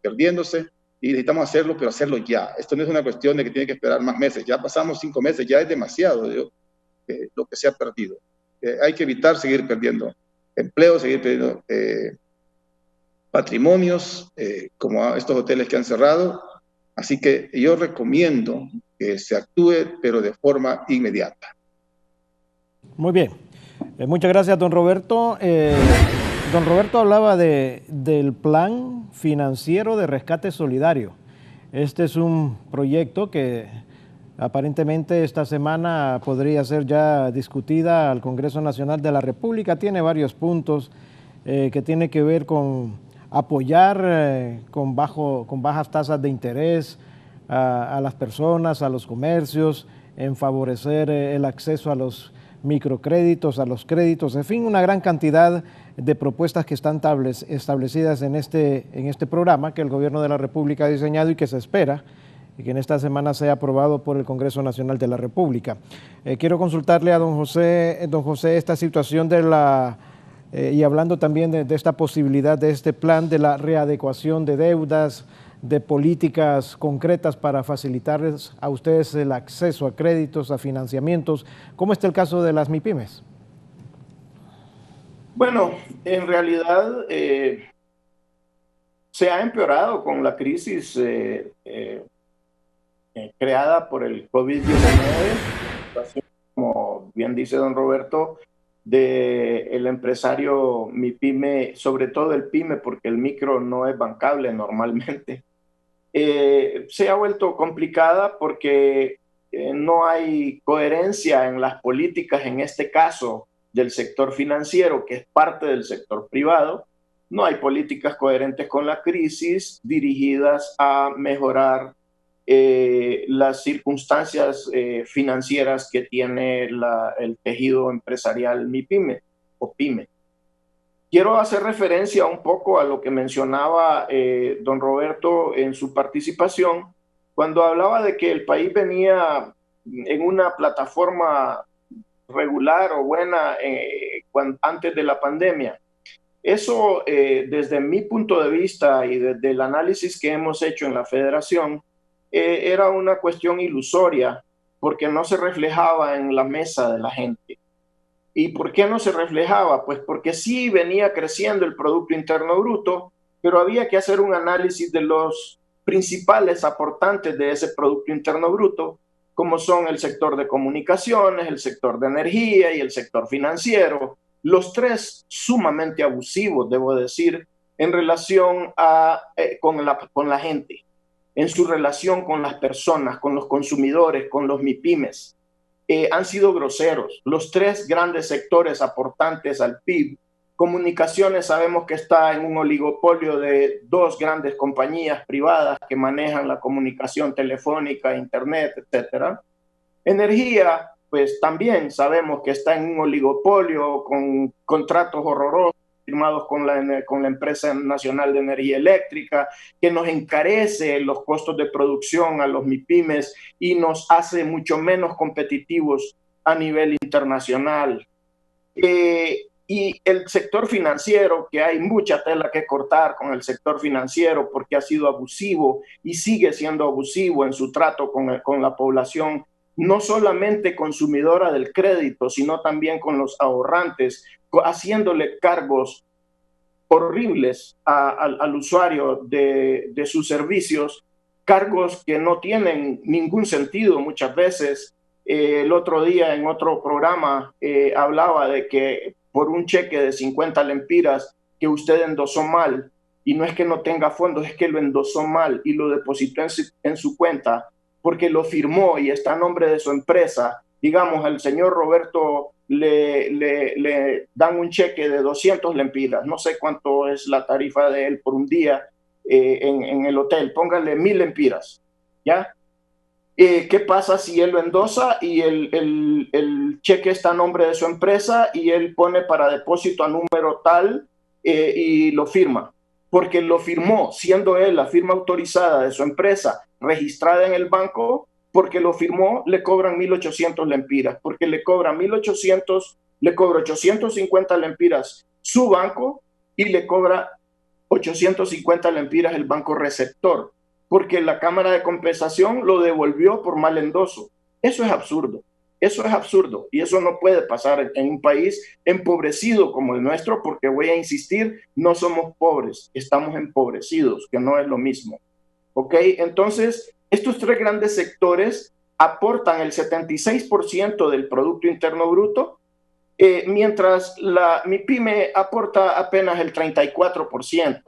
perdiéndose, y necesitamos hacerlo, pero hacerlo ya. Esto no es una cuestión de que tiene que esperar más meses. Ya pasamos 5 meses, ya es demasiado lo que se ha perdido. Hay que evitar seguir perdiendo empleos, seguir perdiendo patrimonios, como estos hoteles que han cerrado. Así que yo recomiendo que se actúe, pero de forma inmediata. Muy bien. Muchas gracias, don Roberto. Don Roberto hablaba del plan financiero de rescate solidario. Este es un proyecto que aparentemente esta semana podría ser ya discutida al Congreso Nacional de la República. Tiene varios puntos que tiene que ver con apoyar con bajas tasas de interés a las personas, a los comercios, en favorecer el acceso a los microcréditos, a los créditos, en fin, una gran cantidad de propuestas que están establecidas en este programa que el Gobierno de la República ha diseñado y que se espera y que en esta semana sea aprobado por el Congreso Nacional de la República. Quiero consultarle a don José, esta situación y hablando también de esta posibilidad de este plan de la readecuación de deudas, de políticas concretas para facilitarles a ustedes el acceso a créditos, a financiamientos. ¿Cómo está el caso de las MIPYMES? Bueno, en realidad se ha empeorado con la crisis creada por el COVID-19, como bien dice don Roberto, del empresario MIPYME, sobre todo el PYME, porque el micro no es bancable normalmente. se ha vuelto complicada porque no hay coherencia en las políticas, en este caso del sector financiero, que es parte del sector privado. No hay políticas coherentes con la crisis dirigidas a mejorar las circunstancias financieras que tiene el tejido empresarial MIPYME o PYME. Quiero hacer referencia un poco a lo que mencionaba don Roberto en su participación, cuando hablaba de que el país venía en una plataforma regular o buena antes de la pandemia. Eso, desde mi punto de vista y desde el análisis que hemos hecho en la federación, era una cuestión ilusoria, porque no se reflejaba en la mesa de la gente. ¿Y por qué no se reflejaba? Pues porque sí venía creciendo el Producto Interno Bruto, pero había que hacer un análisis de los principales aportantes de ese Producto Interno Bruto, como son el sector de comunicaciones, el sector de energía y el sector financiero, los tres sumamente abusivos, debo decir, en relación con la gente, en su relación con las personas, con los consumidores, con los MIPYMES. Han sido groseros. Los tres grandes sectores aportantes al PIB, comunicaciones sabemos que está en un oligopolio de dos grandes compañías privadas que manejan la comunicación telefónica, internet, etcétera. Energía, pues también sabemos que está en un oligopolio con contratos horrorosos firmados con la Empresa Nacional de Energía Eléctrica, que nos encarece los costos de producción a los MIPYMES y nos hace mucho menos competitivos a nivel internacional. Y el sector financiero, que hay mucha tela que cortar con el sector financiero porque ha sido abusivo y sigue siendo abusivo en su trato con la población, no solamente consumidora del crédito, sino también con los ahorrantes, haciéndole cargos horribles al usuario de sus servicios, cargos que no tienen ningún sentido muchas veces. El otro día en otro programa hablaba de que por un cheque de 50 lempiras que usted endosó mal, y no es que no tenga fondos, es que lo endosó mal y lo depositó en su cuenta porque lo firmó y está a nombre de su empresa. Digamos, al señor Roberto le dan un cheque de 200 lempiras, no sé cuánto es la tarifa de él por un día en el hotel, póngale 1000 lempiras, ¿ya? ¿Qué pasa si él lo endosa y el cheque está a nombre de su empresa y él pone para depósito a número tal y lo firma? Porque lo firmó, siendo él la firma autorizada de su empresa, registrada en el banco, porque lo firmó, le cobran 1.800 lempiras, porque le cobran 1.800, le cobra 850 lempiras su banco y le cobra 850 lempiras el banco receptor, porque la Cámara de Compensación lo devolvió por mal endoso. Eso es absurdo y eso no puede pasar en un país empobrecido como el nuestro, porque voy a insistir, no somos pobres, estamos empobrecidos, que no es lo mismo. ¿Ok? Entonces, estos tres grandes sectores aportan el 76% del Producto Interno Bruto, mientras la MIPYME aporta apenas el 34%.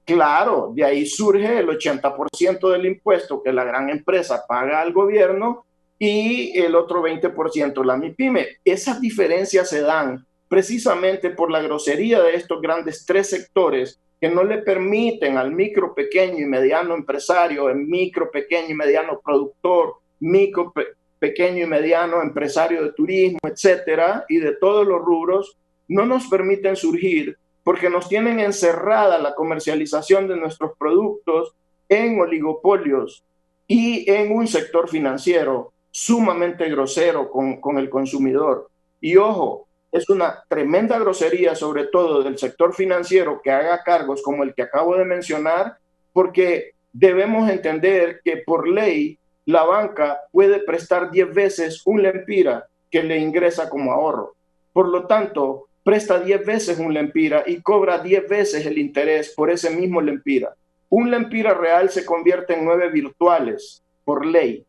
Claro, de ahí surge el 80% del impuesto que la gran empresa paga al gobierno y el otro 20% la MIPYME. Esas diferencias se dan precisamente por la grosería de estos grandes tres sectores que no le permiten al micro, pequeño y mediano empresario, el micro, pequeño y mediano productor, micro, pequeño y mediano empresario de turismo, etcétera, y de todos los rubros, no nos permiten surgir porque nos tienen encerrada la comercialización de nuestros productos en oligopolios y en un sector financiero sumamente grosero con el consumidor. Y ojo, es una tremenda grosería, sobre todo del sector financiero, que haga cargos como el que acabo de mencionar, porque debemos entender que por ley la banca puede prestar 10 veces un lempira que le ingresa como ahorro. Por lo tanto, presta 10 veces un lempira y cobra 10 veces el interés por ese mismo lempira. Un lempira real se convierte en 9 virtuales por ley.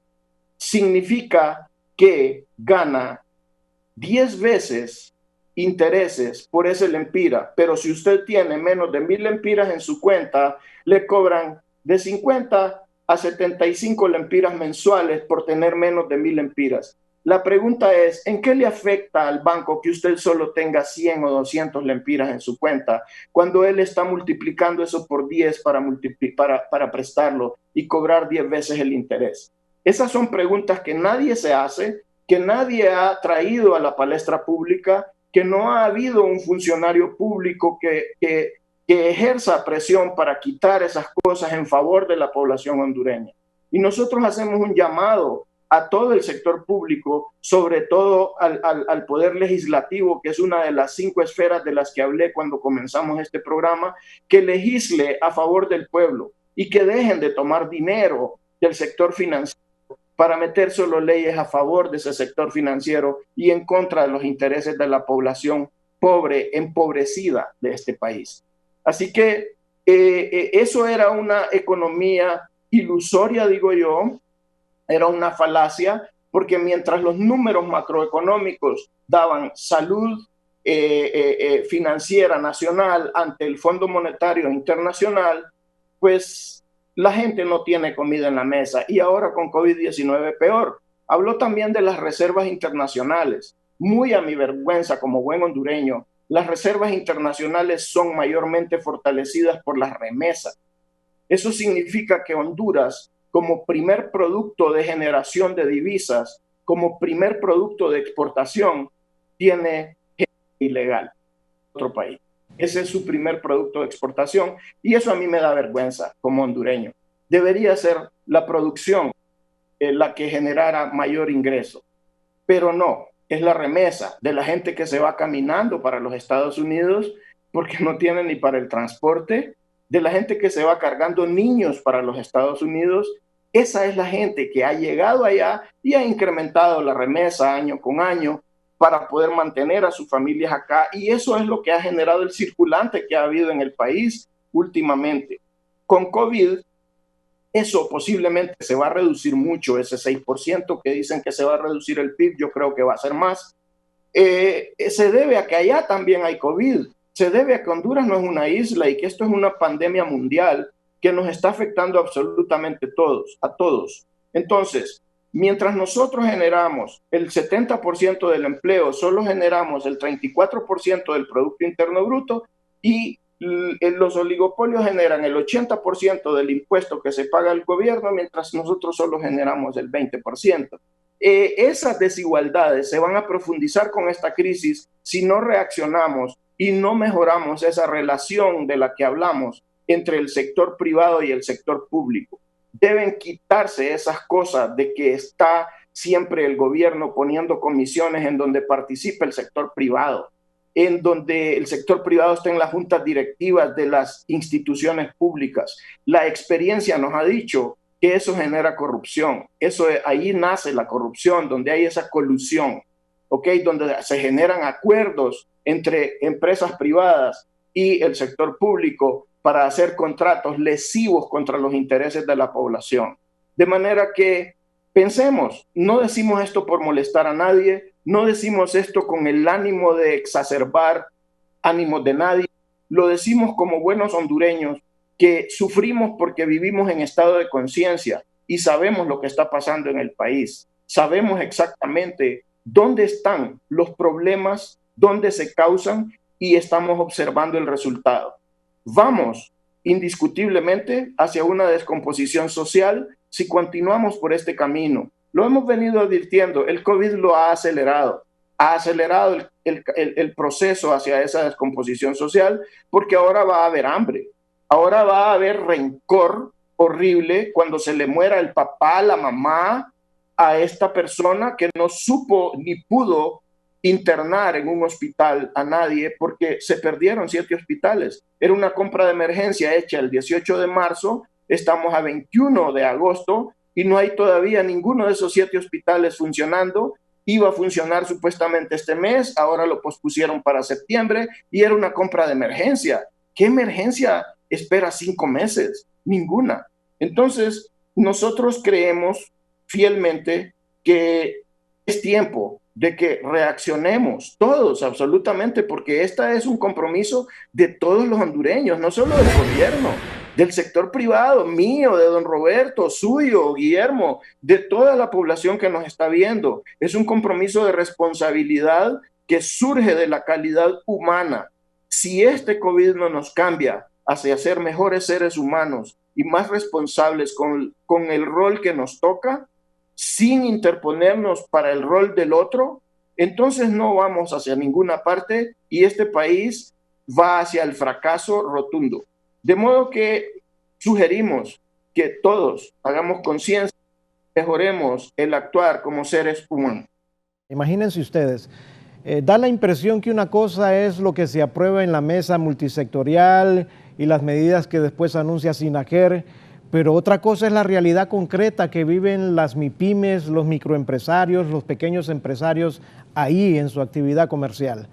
Significa que gana 10 veces intereses por ese lempira, pero si usted tiene menos de 1000 lempiras en su cuenta, le cobran de 50 a 75 lempiras mensuales por tener menos de 1,000 lempiras. La pregunta es, ¿en qué le afecta al banco que usted solo tenga 100 o 200 lempiras en su cuenta cuando él está multiplicando eso por 10 para prestarlo y cobrar 10 veces el interés? Esas son preguntas que nadie se hace, que nadie ha traído a la palestra pública, que no ha habido un funcionario público que ejerza presión para quitar esas cosas en favor de la población hondureña. Y nosotros hacemos un llamado a todo el sector público, sobre todo al Poder Legislativo, que es una de las 5 esferas de las que hablé cuando comenzamos este programa, que legisle a favor del pueblo y que dejen de tomar dinero del sector financiero para meter solo leyes a favor de ese sector financiero y en contra de los intereses de la población pobre, empobrecida de este país. Así que eso era una economía ilusoria, digo yo, era una falacia, porque mientras los números macroeconómicos daban salud financiera nacional ante el Fondo Monetario Internacional, pues la gente no tiene comida en la mesa. Y ahora con COVID-19 peor. Habló también de las reservas internacionales. Muy a mi vergüenza como buen hondureño, las reservas internacionales son mayormente fortalecidas por las remesas. Eso significa que Honduras, como primer producto de generación de divisas, como primer producto de exportación, tiene gente ilegal en otro país. Ese es su primer producto de exportación y eso a mí me da vergüenza como hondureño. Debería ser la producción la que generara mayor ingreso, pero no, es la remesa de la gente que se va caminando para los Estados Unidos porque no tiene ni para el transporte, de la gente que se va cargando niños para los Estados Unidos. Esa es la gente que ha llegado allá y ha incrementado la remesa año con año para poder mantener a sus familias acá. Y eso es lo que ha generado el circulante que ha habido en el país últimamente. Con COVID, eso posiblemente se va a reducir mucho, ese 6% que dicen que se va a reducir el PIB, yo creo que va a ser más. Se debe a que allá también hay COVID. Se debe a que Honduras no es una isla y que esto es una pandemia mundial que nos está afectando absolutamente a todos. Entonces, mientras nosotros generamos el 70% del empleo, solo generamos el 34% del Producto Interno Bruto y los oligopolios generan el 80% del impuesto que se paga al gobierno, mientras nosotros solo generamos el 20%. Esas desigualdades se van a profundizar con esta crisis si no reaccionamos y no mejoramos esa relación de la que hablamos entre el sector privado y el sector público. Deben quitarse esas cosas de que está siempre el gobierno poniendo comisiones en donde participa el sector privado, en donde el sector privado está en las juntas directivas de las instituciones públicas. La experiencia nos ha dicho que eso genera corrupción. Ahí nace la corrupción, donde hay esa colusión, ¿okay? Donde se generan acuerdos entre empresas privadas y el sector público para hacer contratos lesivos contra los intereses de la población. De manera que pensemos, no decimos esto por molestar a nadie, no decimos esto con el ánimo de exacerbar ánimos de nadie, lo decimos como buenos hondureños que sufrimos porque vivimos en estado de conciencia y sabemos lo que está pasando en el país. Sabemos exactamente dónde están los problemas, dónde se causan y estamos observando el resultado. Vamos indiscutiblemente hacia una descomposición social si continuamos por este camino. Lo hemos venido advirtiendo, el COVID lo ha acelerado el proceso hacia esa descomposición social, porque ahora va a haber hambre, ahora va a haber rencor horrible cuando se le muera el papá, la mamá a esta persona que no supo ni pudo internar en un hospital a nadie porque se perdieron 7 hospitales. Era una compra de emergencia hecha el 18 de marzo, estamos a 21 de agosto y no hay todavía ninguno de esos 7 hospitales funcionando. Iba a funcionar supuestamente este mes, ahora lo pospusieron para septiembre y era una compra de emergencia. ¿Qué emergencia espera 5 meses? Ninguna. Entonces, nosotros creemos fielmente que es tiempo de que reaccionemos todos, absolutamente, porque este es un compromiso de todos los hondureños, no solo del gobierno, del sector privado, mío, de don Roberto, suyo, Guillermo, de toda la población que nos está viendo. Es un compromiso de responsabilidad que surge de la calidad humana. Si este COVID no nos cambia hacia ser mejores seres humanos y más responsables con el rol que nos toca, sin interponernos para el rol del otro, entonces no vamos hacia ninguna parte y este país va hacia el fracaso rotundo. De modo que sugerimos que todos hagamos conciencia, mejoremos el actuar como seres humanos. Imagínense ustedes, da la impresión que una cosa es lo que se aprueba en la mesa multisectorial y las medidas que después anuncia SINAGER, pero otra cosa es la realidad concreta que viven las MIPYMES, los microempresarios, los pequeños empresarios ahí en su actividad comercial.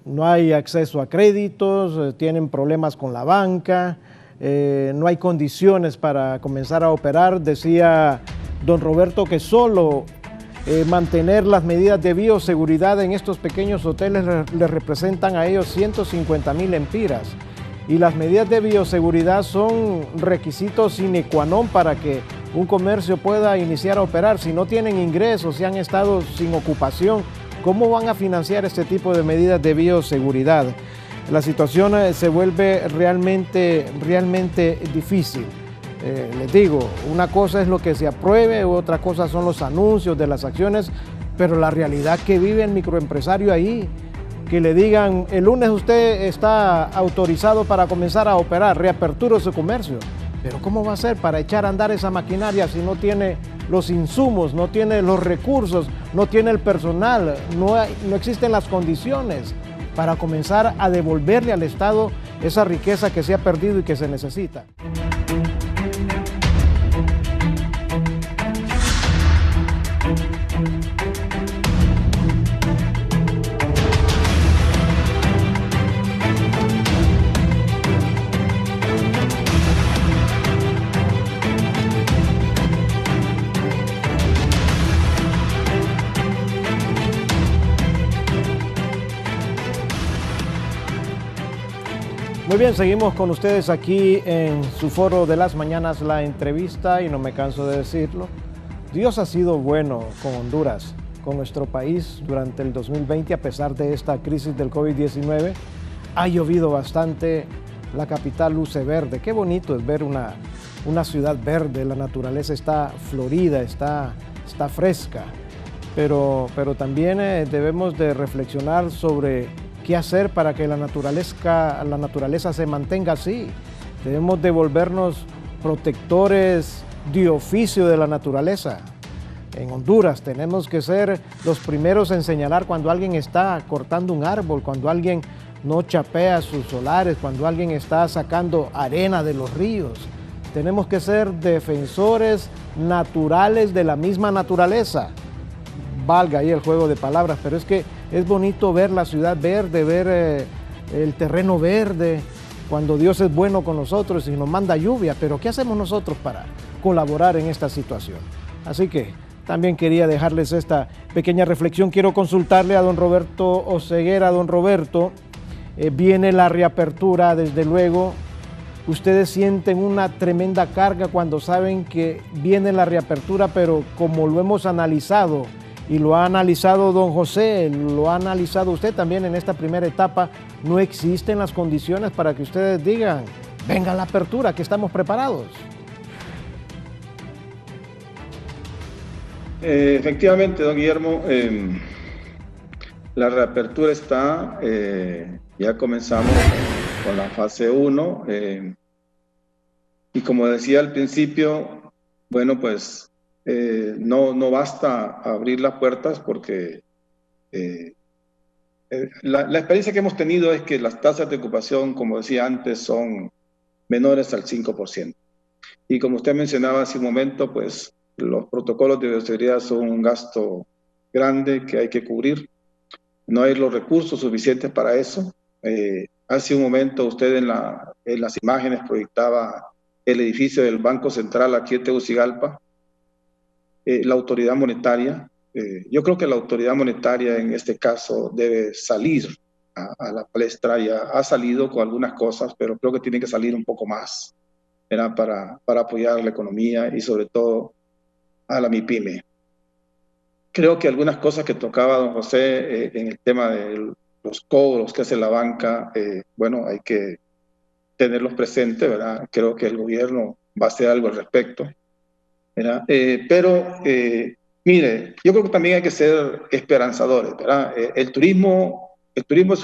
No hay acceso a créditos, tienen problemas con la banca, no hay condiciones para comenzar a operar. Decía don Roberto que solo mantener las medidas de bioseguridad en estos pequeños hoteles les representan a ellos 150,000 empiras. Y las medidas de bioseguridad son requisitos sine qua non para que un comercio pueda iniciar a operar. Si no tienen ingresos, si han estado sin ocupación, ¿cómo van a financiar este tipo de medidas de bioseguridad? La situación se vuelve realmente difícil. Les digo, una cosa es lo que se apruebe, otra cosa son los anuncios de las acciones, pero la realidad que vive el microempresario ahí, que le digan, el lunes usted está autorizado para comenzar a operar, reapertura su comercio. Pero ¿cómo va a ser para echar a andar esa maquinaria si no tiene los insumos, no tiene los recursos, no tiene el personal, no existen las condiciones para comenzar a devolverle al Estado esa riqueza que se ha perdido y que se necesita? Muy bien, seguimos con ustedes aquí en su foro de las mañanas, La Entrevista, y no me canso de decirlo. Dios ha sido bueno con Honduras, con nuestro país durante el 2020, a pesar de esta crisis del COVID-19. Ha llovido bastante, la capital luce verde. Qué bonito es ver una ciudad verde, la naturaleza está florida, está fresca. Pero también debemos de reflexionar sobre qué hacer para que la naturaleza se mantenga así. Debemos de volvernos protectores de oficio de la naturaleza. En Honduras tenemos que ser los primeros en señalar cuando alguien está cortando un árbol, cuando alguien no chapea sus solares, cuando alguien está sacando arena de los ríos. Tenemos que ser defensores naturales de la misma naturaleza. Valga ahí el juego de palabras, pero es que es bonito ver la ciudad verde, ver el terreno verde, cuando Dios es bueno con nosotros y nos manda lluvia. Pero ¿qué hacemos nosotros para colaborar en esta situación? Así que también quería dejarles esta pequeña reflexión. Quiero consultarle a don Roberto Oseguera. Don Roberto, viene la reapertura, desde luego. Ustedes sienten una tremenda carga cuando saben que viene la reapertura, pero como lo hemos analizado, y lo ha analizado don José, lo ha analizado usted también en esta primera etapa, no existen las condiciones para que ustedes digan, venga la apertura, que estamos preparados. Efectivamente, don Guillermo, la reapertura está, ya comenzamos con la fase 1, y como decía al principio, bueno, pues no basta abrir las puertas, porque la experiencia que hemos tenido es que las tasas de ocupación, como decía antes, son menores al 5%. Y como usted mencionaba hace un momento, pues los protocolos de bioseguridad son un gasto grande que hay que cubrir. No hay los recursos suficientes para eso. Hace un momento usted en las imágenes proyectaba el edificio del Banco Central aquí en Tegucigalpa. La autoridad monetaria, yo creo que la autoridad monetaria en este caso debe salir a la palestra, ya ha salido con algunas cosas, pero creo que tiene que salir un poco más, ¿verdad? Para apoyar la economía y sobre todo a la MIPYME. Creo que algunas cosas que tocaba don José en el tema de los cobros que hace la banca, bueno, hay que tenerlos presentes, ¿verdad? Creo que el gobierno va a hacer algo al respecto, ¿verdad? Pero, mire, yo creo que también hay que ser esperanzadores, ¿verdad? El turismo es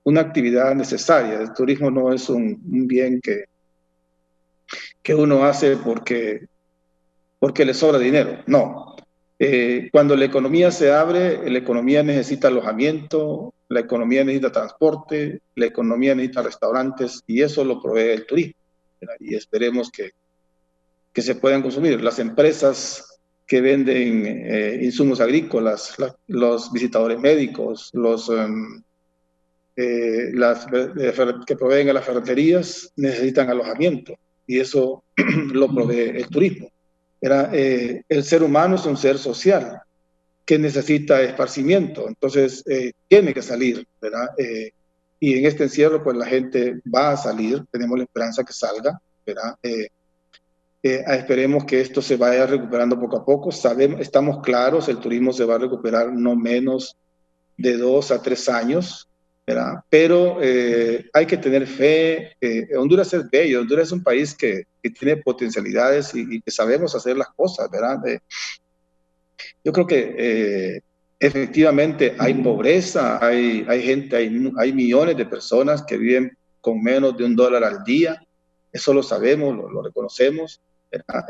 una actividad necesaria. El turismo no es un bien que uno hace porque le sobra dinero, no. Cuando la economía se abre, la economía necesita alojamiento, la economía necesita transporte, la economía necesita restaurantes, y eso lo provee el turismo, ¿verdad? Y esperemos que se puedan consumir. Las empresas que venden insumos agrícolas, los visitadores médicos, que proveen a las ferreterías necesitan alojamiento, y eso lo provee el turismo. El ser humano es un ser social que necesita esparcimiento, entonces tiene que salir, ¿verdad? Y en este encierro, pues la gente va a salir, tenemos la esperanza que salga, ¿verdad? Esperemos que esto se vaya recuperando poco a poco. Estamos claros, el turismo se va a recuperar no menos de 2 a 3 años, ¿verdad? Pero hay que tener fe. Honduras es bello, Honduras es un país que tiene potencialidades y que sabemos hacer las cosas, ¿verdad? Yo creo que efectivamente hay pobreza, hay gente, hay millones de personas que viven con menos de $1 al día. Eso lo sabemos, lo reconocemos, ¿verdad?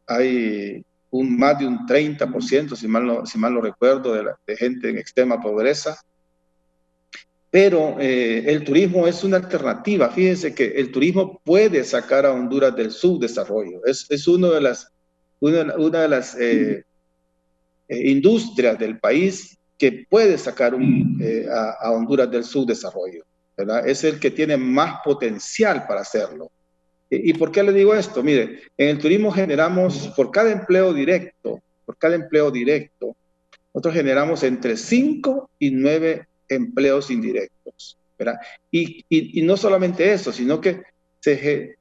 Hay más de un 30%, si mal no recuerdo, de gente en extrema pobreza. Pero el turismo es una alternativa. Fíjense que el turismo puede sacar a Honduras del subdesarrollo. Es una de las industrias del país que puede sacar a Honduras del subdesarrollo, ¿verdad? Es el que tiene más potencial para hacerlo. ¿Y por qué le digo esto? Mire, en el turismo generamos, por cada empleo directo, nosotros generamos entre 5 y 9 empleos indirectos, ¿verdad? Y no solamente eso, sino que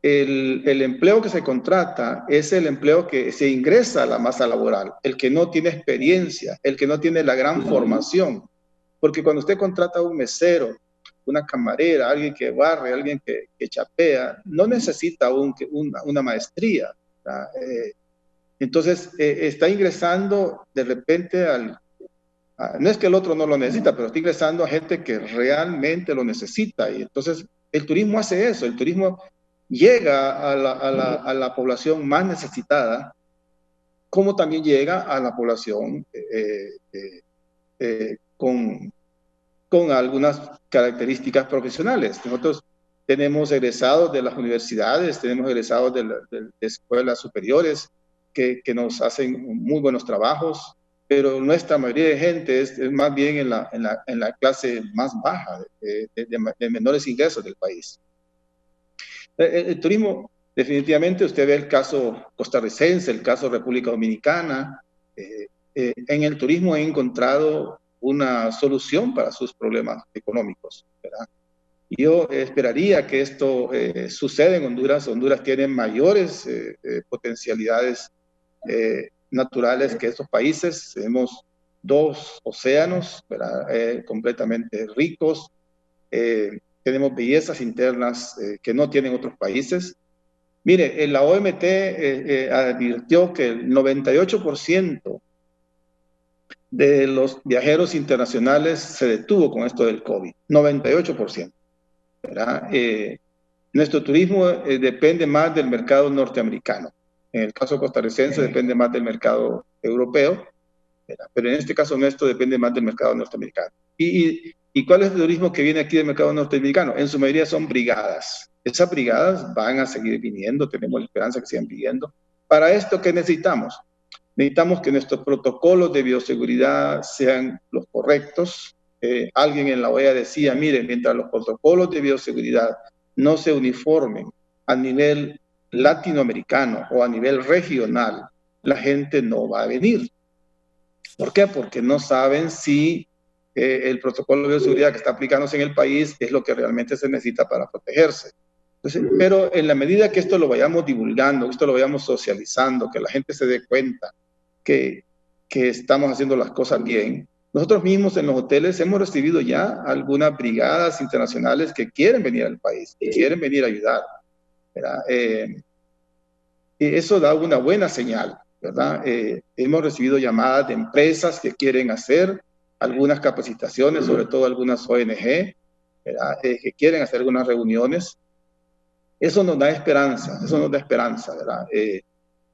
el empleo que se contrata es el empleo que se ingresa a la masa laboral, el que no tiene experiencia, el que no tiene la gran formación. Porque cuando usted contrata a un mesero, una camarera, alguien que barre, alguien que chapea, no necesita una maestría, ¿verdad? Entonces, está ingresando de repente no es que el otro no lo necesita, pero está ingresando a gente que realmente lo necesita. Y entonces, el turismo hace eso, el turismo llega a la población más necesitada, como también llega a la población con algunas características profesionales. Nosotros tenemos egresados de las universidades, tenemos egresados de escuelas superiores que nos hacen muy buenos trabajos, pero nuestra mayoría de gente es más bien en la clase más baja, de menores ingresos del país. El turismo, definitivamente, usted ve el caso costarricense, el caso República Dominicana. En el turismo he encontrado una solución para sus problemas económicos, ¿verdad? Yo esperaría que esto suceda en Honduras. Honduras tiene mayores potencialidades naturales que estos países. Tenemos 2 océanos, ¿verdad? Completamente ricos. Tenemos bellezas internas que no tienen otros países. Mire, la OMT advirtió que el 98% de los viajeros internacionales se detuvo con esto del COVID. 98%. ¿Verdad? Nuestro turismo depende más del mercado norteamericano. En el caso costarricense depende más del mercado europeo, ¿verdad? Pero en este caso nuestro depende más del mercado norteamericano. ¿Y cuál es el turismo que viene aquí del mercado norteamericano? En su mayoría son brigadas. Esas brigadas van a seguir viniendo, tenemos la esperanza que sigan viniendo. Para esto, ¿qué necesitamos? Necesitamos que nuestros protocolos de bioseguridad sean los correctos. Alguien en la OEA decía, mire, mientras los protocolos de bioseguridad no se uniformen a nivel latinoamericano o a nivel regional, la gente no va a venir. ¿Por qué? Porque no saben si el protocolo de bioseguridad que está aplicándose en el país es lo que realmente se necesita para protegerse. Entonces, pero en la medida que esto lo vayamos divulgando, que esto lo vayamos socializando, que la gente se dé cuenta que estamos haciendo las cosas bien, nosotros mismos en los hoteles hemos recibido ya algunas brigadas internacionales que quieren venir al país, que quieren venir a ayudar, ¿verdad? Y eso da una buena señal, ¿verdad? Hemos recibido llamadas de empresas que quieren hacer algunas capacitaciones, sobre todo algunas ONG, ¿verdad? Que quieren hacer algunas reuniones. Eso nos da esperanza, ¿verdad?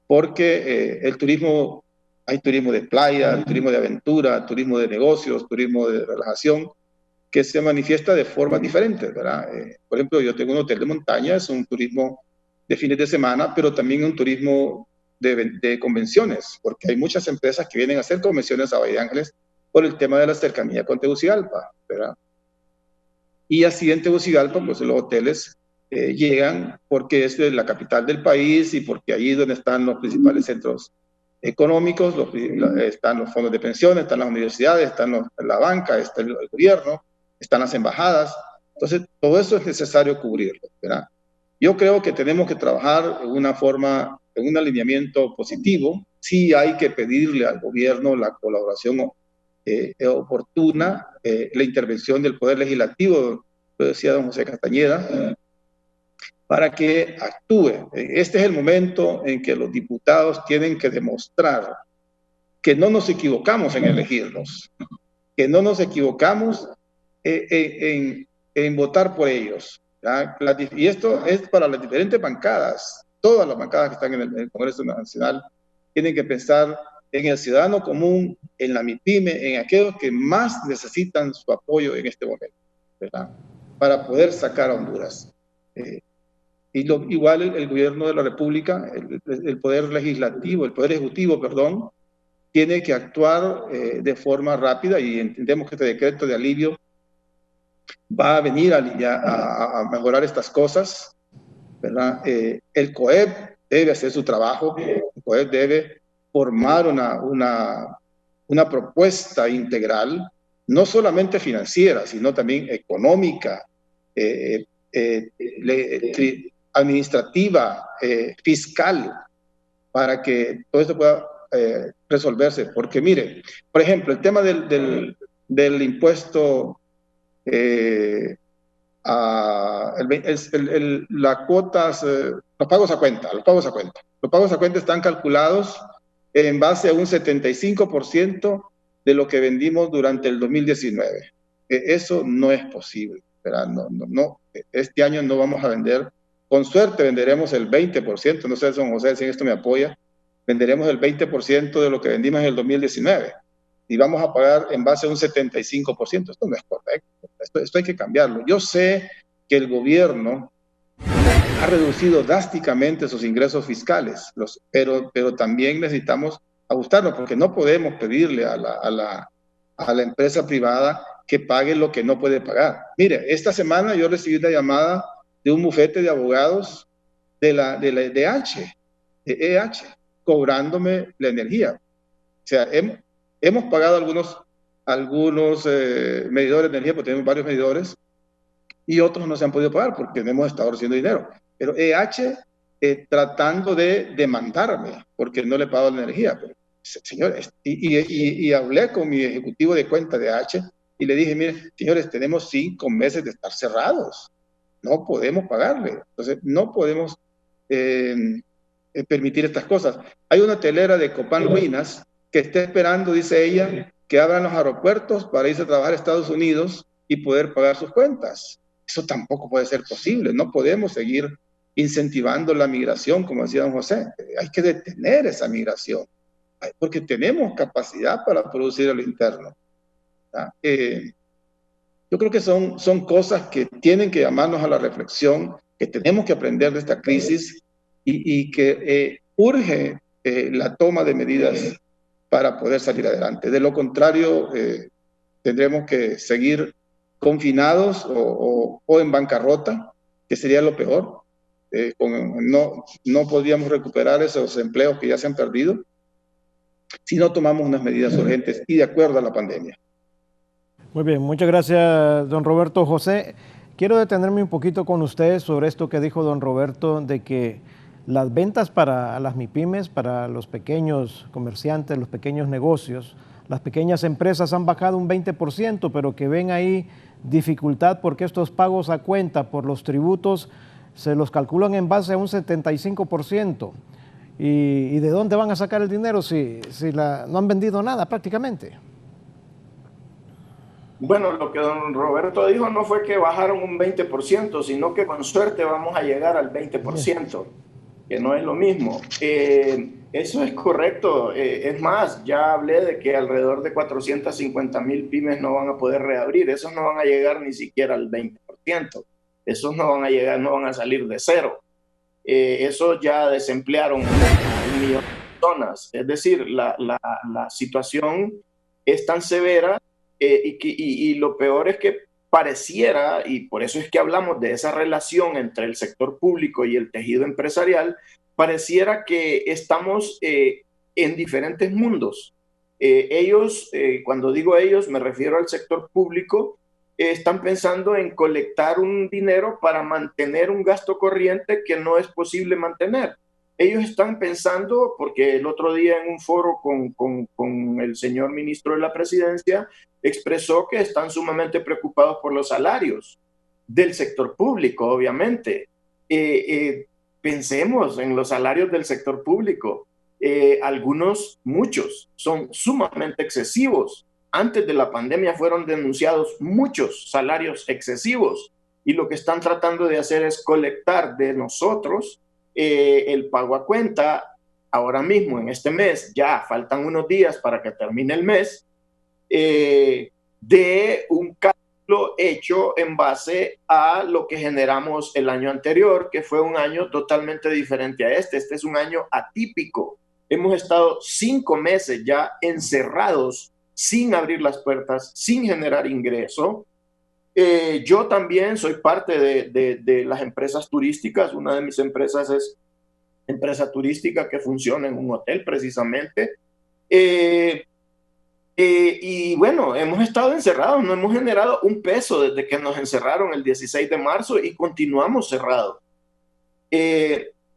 Porque el turismo, hay turismo de playa, turismo de aventura, turismo de negocios, turismo de relajación, que se manifiesta de formas diferentes, ¿verdad? Por ejemplo, yo tengo un hotel de montaña, es un turismo de fines de semana, pero también un turismo de convenciones, porque hay muchas empresas que vienen a hacer convenciones a Valle de Ángeles por el tema de la cercanía con Tegucigalpa, ¿verdad? Y así en Tegucigalpa, pues los hoteles llegan porque es la capital del país y porque allí es donde están los principales centros económicos, están los fondos de pensiones, están las universidades, están la banca, está el gobierno, están las embajadas. Entonces, todo eso es necesario cubrirlo, ¿verdad? Yo creo que tenemos que trabajar en una forma, en un alineamiento positivo. Sí hay que pedirle al gobierno la colaboración oportuna, la intervención del Poder Legislativo, lo decía don José Castañeda, para que actúe. Este es el momento en que los diputados tienen que demostrar que no nos equivocamos en elegirlos, que no nos equivocamos en votar por ellos, ¿ya? Y esto es para las diferentes bancadas. Todas las bancadas que están en el Congreso Nacional tienen que pensar en el ciudadano común, en la MIPYME, en aquellos que más necesitan su apoyo en este momento, ¿verdad? Para poder sacar a Honduras. Igual el gobierno de la República, el poder legislativo, el poder ejecutivo, perdón, tiene que actuar de forma rápida, y entendemos que este decreto de alivio va a venir a mejorar estas cosas, ¿verdad? El COEP debe hacer su trabajo, el COEP debe formar una propuesta integral, no solamente financiera, sino también económica, administrativa, fiscal, para que todo esto pueda resolverse. Porque mire, por ejemplo, el tema del impuesto, las cuotas, los pagos a cuenta. Los pagos a cuenta están calculados en base a un 75% de lo que vendimos durante el 2019. Eso no es posible, ¿verdad? No, este año no vamos a vender. Con suerte venderemos el 20%, no sé, don José, si en esto me apoya, venderemos el 20% de lo que vendimos en el 2019 y vamos a pagar en base a un 75%. Esto no es correcto, esto hay que cambiarlo. Yo sé que el gobierno ha reducido drásticamente sus ingresos fiscales, pero también necesitamos ajustarnos, porque no podemos pedirle a la empresa privada que pague lo que no puede pagar. Mire, esta semana yo recibí una llamada de un bufete de abogados de la EH, cobrándome la energía. O sea, hemos pagado algunos medidores de energía, porque tenemos varios medidores, y otros no se han podido pagar porque no hemos estado recibiendo dinero. Pero EH tratando de demandarme porque no le he pagado la energía. Pero, señores, y hablé con mi ejecutivo de cuenta de EH y le dije, mire, señores, tenemos 5 meses de estar cerrados. No podemos pagarle. Entonces, no podemos permitir estas cosas. Hay una hotelera de Copán Ruinas que está esperando, dice ella, que abran los aeropuertos para irse a trabajar a Estados Unidos y poder pagar sus cuentas. Eso tampoco puede ser posible. No podemos seguir incentivando la migración, como decía don José. Hay que detener esa migración, porque tenemos capacidad para producir a lo interno. Yo creo que son cosas que tienen que llamarnos a la reflexión, que tenemos que aprender de esta crisis y que urge la toma de medidas para poder salir adelante. De lo contrario, tendremos que seguir confinados o en bancarrota, que sería lo peor. No podríamos recuperar esos empleos que ya se han perdido si no tomamos unas medidas urgentes y de acuerdo a la pandemia. Muy bien, muchas gracias, don Roberto. José, quiero detenerme un poquito con usted sobre esto que dijo don Roberto, de que las ventas para las MIPYMES, para los pequeños comerciantes, los pequeños negocios, las pequeñas empresas han bajado un 20%, pero que ven ahí dificultad porque estos pagos a cuenta por los tributos se los calculan en base a un 75%. ¿Y de dónde van a sacar el dinero si no han vendido nada prácticamente? Bueno, lo que don Roberto dijo no fue que bajaron un 20%, sino que con suerte vamos a llegar al 20%, que no es lo mismo. Eso es correcto. Es más, ya hablé de que alrededor de 450,000 pymes no van a poder reabrir. Esos no van a llegar ni siquiera al 20%. Esos no van a llegar, no van a salir de cero. Esos ya desemplearon 1,000,000 de personas. Es decir, la situación es tan severa y lo peor es que pareciera, y por eso es que hablamos de esa relación entre el sector público y el tejido empresarial, pareciera que estamos en diferentes mundos. Ellos, cuando digo ellos, me refiero al sector público, están pensando en colectar un dinero para mantener un gasto corriente que no es posible mantener. Ellos están pensando, porque el otro día en un foro con el señor ministro de la Presidencia, expresó que están sumamente preocupados por los salarios del sector público, obviamente. Pensemos en los salarios del sector público. Algunos, muchos, son sumamente excesivos. Antes de la pandemia fueron denunciados muchos salarios excesivos y lo que están tratando de hacer es colectar de nosotros el pago a cuenta. Ahora mismo, en este mes, ya faltan unos días para que termine el mes, de un cálculo hecho en base a lo que generamos el año anterior, que fue un año totalmente diferente a este. Este es un año atípico. Hemos estado 5 meses ya encerrados, sin abrir las puertas, sin generar ingreso. Yo también soy parte de las empresas turísticas. Una de mis empresas es empresa turística que funciona en un hotel precisamente. Y bueno, hemos estado encerrados, no hemos generado un peso desde que nos encerraron el 16 de marzo y continuamos cerrados.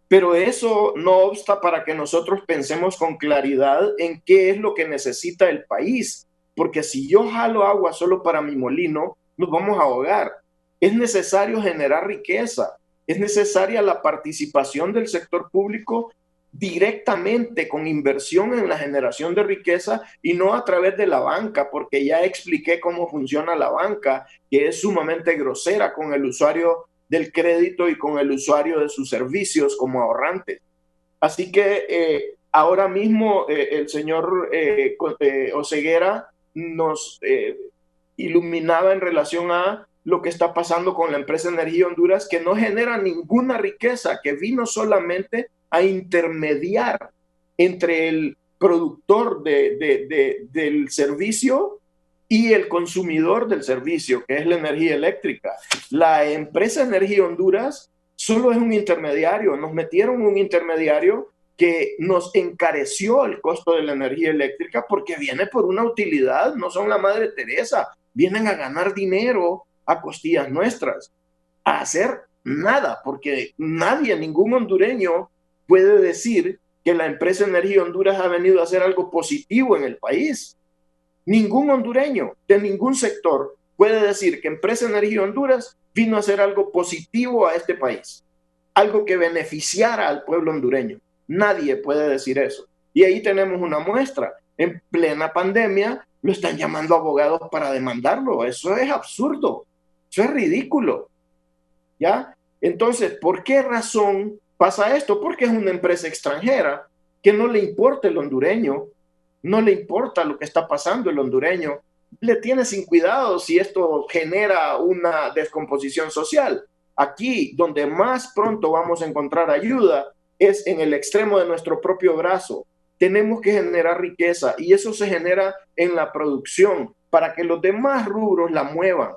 Pero eso no obsta para que nosotros pensemos con claridad en qué es lo que necesita el país, porque si yo jalo agua solo para mi molino, nos vamos a ahogar. Es necesario generar riqueza, es necesaria la participación del sector público directamente con inversión en la generación de riqueza y no a través de la banca, porque ya expliqué cómo funciona la banca, que es sumamente grosera con el usuario del crédito y con el usuario de sus servicios como ahorrante. Así que ahora mismo el señor Oseguera nos iluminaba en relación a lo que está pasando con la empresa Energía Honduras, que no genera ninguna riqueza, que vino solamente a intermediar entre el productor del servicio y el consumidor del servicio, que es la energía eléctrica. La empresa Energía Honduras solo es un intermediario. Nos metieron un intermediario que nos encareció el costo de la energía eléctrica porque viene por una utilidad, no son la Madre Teresa, vienen a ganar dinero a costillas nuestras, a hacer nada, porque nadie, ningún hondureño puede decir que la empresa Energía Honduras ha venido a hacer algo positivo en el país. Ningún hondureño de ningún sector puede decir que empresa Energía Honduras vino a hacer algo positivo a este país, algo que beneficiara al pueblo hondureño. Nadie puede decir eso. Y ahí tenemos una muestra. En plena pandemia lo están llamando abogados para demandarlo. Eso es absurdo. Eso es ridículo. ¿Ya? Entonces, ¿por qué razón pasa esto? Porque es una empresa extranjera que no le importa el hondureño, no le importa lo que está pasando el hondureño, le tiene sin cuidado si esto genera una descomposición social. Aquí, donde más pronto vamos a encontrar ayuda, es en el extremo de nuestro propio brazo. Tenemos que generar riqueza y eso se genera en la producción para que los demás rubros la muevan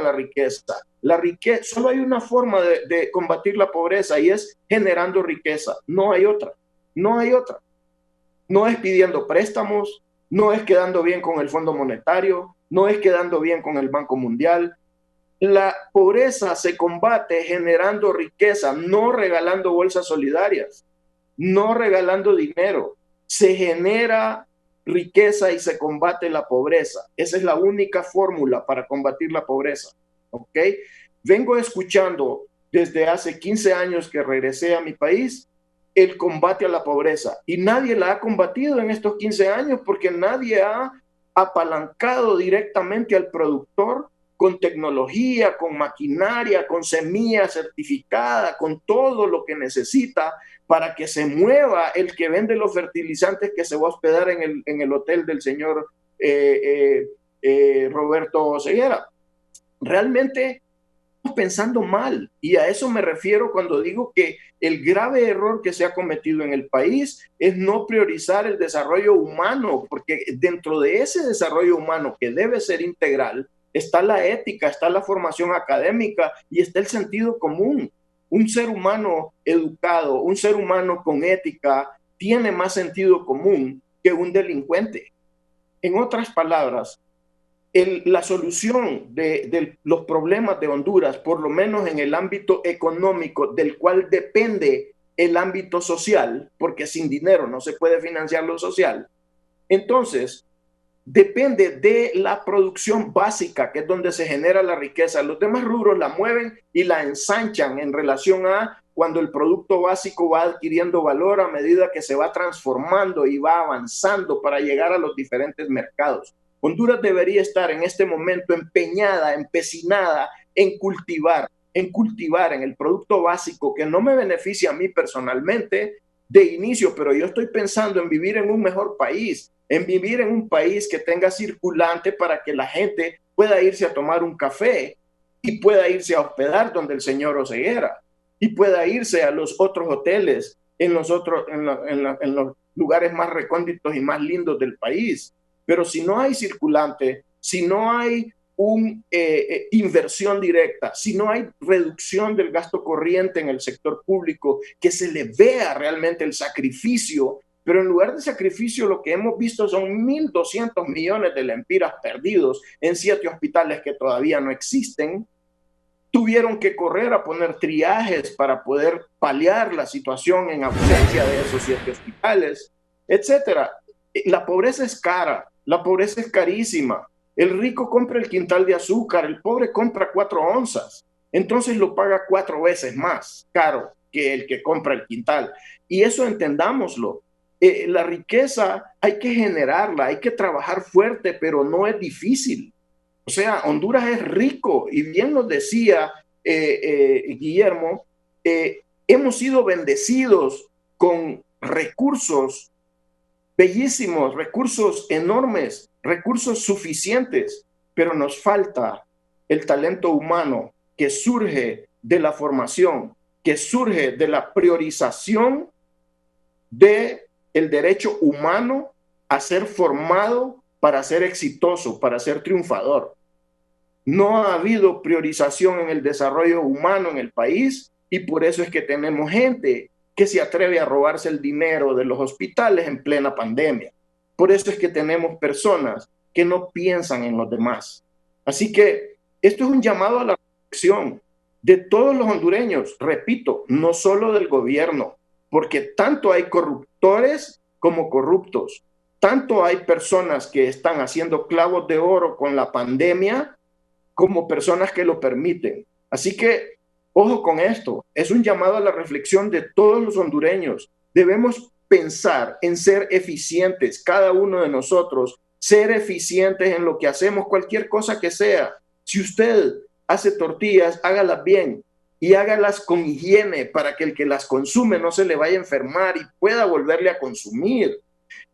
la riqueza. La riqueza, solo hay una forma de combatir la pobreza y es generando riqueza. No hay otra. No hay otra. No es pidiendo préstamos, no es quedando bien con el Fondo Monetario, no es quedando bien con el Banco Mundial. La pobreza se combate generando riqueza, no regalando bolsas solidarias, no regalando dinero. Se genera riqueza y se combate la pobreza. Esa es la única fórmula para combatir la pobreza. ¿Ok? Vengo escuchando desde hace 15 años que regresé a mi país el combate a la pobreza y nadie la ha combatido en estos 15 años porque nadie ha apalancado directamente al productor con tecnología, con maquinaria, con semilla certificada, con todo lo que necesita para que se mueva el que vende los fertilizantes que se va a hospedar en el hotel del señor Roberto Ceguera. Realmente estamos pensando mal, y a eso me refiero cuando digo que el grave error que se ha cometido en el país es no priorizar el desarrollo humano, porque dentro de ese desarrollo humano que debe ser integral está la ética, está la formación académica y está el sentido común. Un ser humano educado, un ser humano con ética, tiene más sentido común que un delincuente. En otras palabras, la solución de los problemas de Honduras, por lo menos en el ámbito económico, del cual depende el ámbito social, porque sin dinero no se puede financiar lo social, entonces depende de la producción básica, que es donde se genera la riqueza. Los demás rubros la mueven y la ensanchan en relación a cuando el producto básico va adquiriendo valor a medida que se va transformando y va avanzando para llegar a los diferentes mercados. Honduras debería estar en este momento empeñada, empecinada en cultivar en el producto básico que no me beneficia a mí personalmente de inicio, pero yo estoy pensando en vivir en un mejor país, en vivir en un país que tenga circulante para que la gente pueda irse a tomar un café y pueda irse a hospedar donde el señor Oceguera y pueda irse a los otros hoteles en los lugares más recónditos y más lindos del país. Pero si no hay circulante, si no hay inversión directa, si no hay reducción del gasto corriente en el sector público, que se le vea realmente el sacrificio, pero en lugar de sacrificio lo que hemos visto son 1.200 millones de lempiras perdidos en 7 hospitales que todavía no existen. Tuvieron que correr a poner triajes para poder paliar la situación en ausencia de esos 7 hospitales, etcétera. La pobreza es cara, la pobreza es carísima. El rico compra el quintal de azúcar, el pobre compra 4 onzas. Entonces lo paga 4 veces más caro que el que compra el quintal. Y eso entendámoslo. La riqueza hay que generarla, hay que trabajar fuerte, pero no es difícil. O sea, Honduras es rico y bien nos decía Guillermo, hemos sido bendecidos con recursos bellísimos, recursos enormes, recursos suficientes, pero nos falta el talento humano que surge de la formación, que surge de la priorización del derecho humano a ser formado para ser exitoso, para ser triunfador. No ha habido priorización en el desarrollo humano en el país y por eso es que tenemos gente que se atreve a robarse el dinero de los hospitales en plena pandemia. Por eso es que tenemos personas que no piensan en los demás. Así que esto es un llamado a la reflexión de todos los hondureños, repito, no solo del gobierno, porque tanto hay corruptores como corruptos, tanto hay personas que están haciendo clavos de oro con la pandemia como personas que lo permiten. Así que ojo con esto, es un llamado a la reflexión de todos los hondureños. Debemos pensar en ser eficientes, cada uno de nosotros, ser eficientes en lo que hacemos, cualquier cosa que sea. Si usted hace tortillas, hágalas bien y hágalas con higiene para que el que las consume no se le vaya a enfermar y pueda volverle a consumir.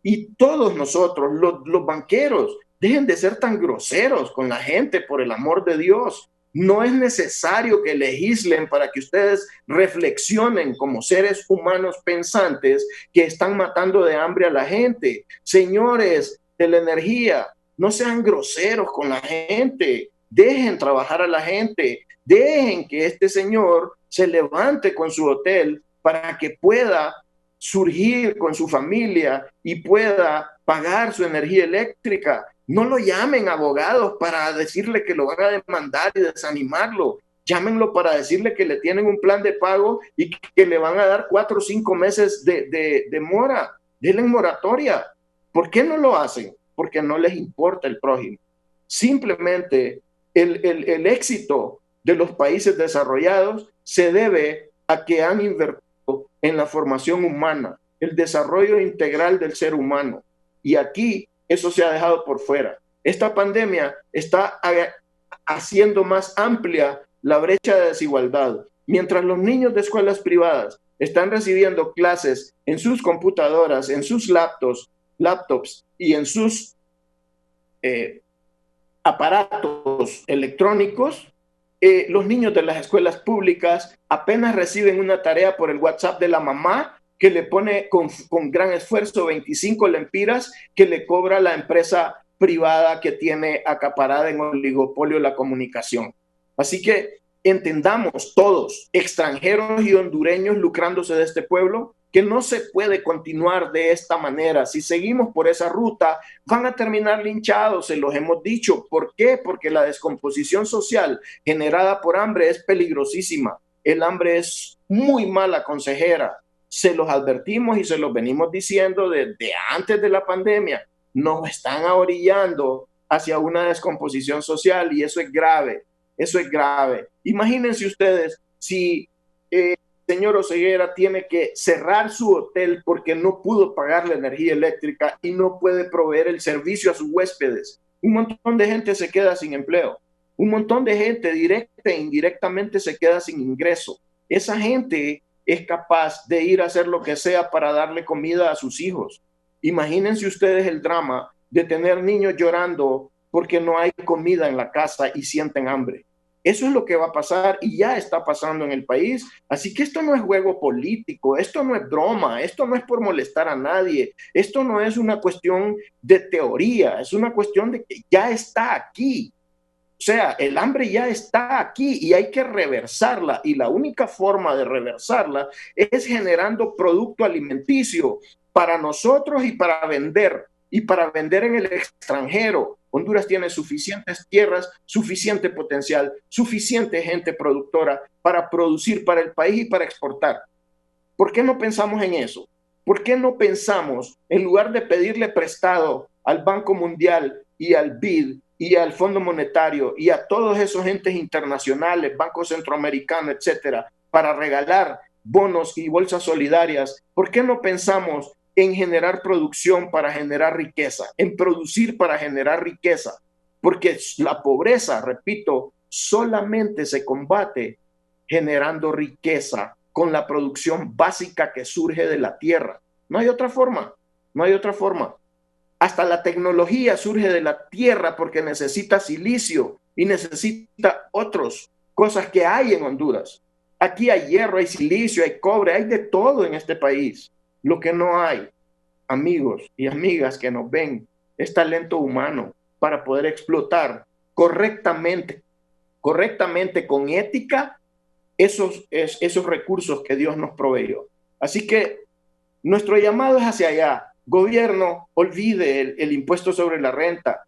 Y todos nosotros, los banqueros, dejen de ser tan groseros con la gente, por el amor de Dios. No es necesario que legislen para que ustedes reflexionen como seres humanos pensantes que están matando de hambre a la gente. Señores de la energía, no sean groseros con la gente. Dejen trabajar a la gente. Dejen que este señor se levante con su hotel para que pueda surgir con su familia y pueda pagar su energía eléctrica. No lo llamen abogados para decirle que lo van a demandar y desanimarlo. Llámenlo para decirle que le tienen un plan de pago y que le van a dar 4 o 5 meses de mora. Denle moratoria. ¿Por qué no lo hacen? Porque no les importa el prójimo. Simplemente el éxito de los países desarrollados se debe a que han invertido en la formación humana, el desarrollo integral del ser humano. Y aquí eso se ha dejado por fuera. Esta pandemia está haciendo más amplia la brecha de desigualdad. Mientras los niños de escuelas privadas están recibiendo clases en sus computadoras, en sus laptops y en sus aparatos electrónicos, los niños de las escuelas públicas apenas reciben una tarea por el WhatsApp de la mamá que le pone con gran esfuerzo 25 lempiras que le cobra la empresa privada que tiene acaparada en oligopolio la comunicación. Así que entendamos todos, extranjeros y hondureños lucrándose de este pueblo, que no se puede continuar de esta manera. Si seguimos por esa ruta, van a terminar linchados, se los hemos dicho. ¿Por qué? Porque la descomposición social generada por hambre es peligrosísima. El hambre es muy mala consejera. Se los advertimos y se los venimos diciendo desde antes de la pandemia. Nos están ahorillando hacia una descomposición social y eso es grave. Eso es grave. Imagínense ustedes si señor Oseguera tiene que cerrar su hotel porque no pudo pagar la energía eléctrica y no puede proveer el servicio a sus huéspedes. Un montón de gente se queda sin empleo. Un montón de gente directa e indirectamente se queda sin ingreso. Esa gente es capaz de ir a hacer lo que sea para darle comida a sus hijos. Imagínense ustedes el drama de tener niños llorando porque no hay comida en la casa y sienten hambre. Eso es lo que va a pasar y ya está pasando en el país. Así que esto no es juego político, esto no es broma, esto no es por molestar a nadie, esto no es una cuestión de teoría, es una cuestión de que ya está aquí. O sea, el hambre ya está aquí y hay que reversarla y la única forma de reversarla es generando producto alimenticio para nosotros y para vender en el extranjero. Honduras tiene suficientes tierras, suficiente potencial, suficiente gente productora para producir para el país y para exportar. ¿Por qué no pensamos en eso? ¿Por qué no pensamos, en lugar de pedirle prestado al Banco Mundial y al BID y al Fondo Monetario y a todos esos entes internacionales, Banco Centroamericano, etcétera, para regalar bonos y bolsas solidarias? ¿Por qué no pensamos en generar producción para generar riqueza, en producir para generar riqueza? Porque la pobreza, repito, solamente se combate generando riqueza con la producción básica que surge de la tierra. No hay otra forma, no hay otra forma. Hasta la tecnología surge de la tierra porque necesita silicio y necesita otras cosas que hay en Honduras. Aquí hay hierro, hay silicio, hay cobre, hay de todo en este país. Lo que no hay, amigos y amigas que nos ven, es talento humano para poder explotar correctamente, con ética, esos recursos que Dios nos proveyó. Así que nuestro llamado es hacia allá. Gobierno, olvide el impuesto sobre la renta,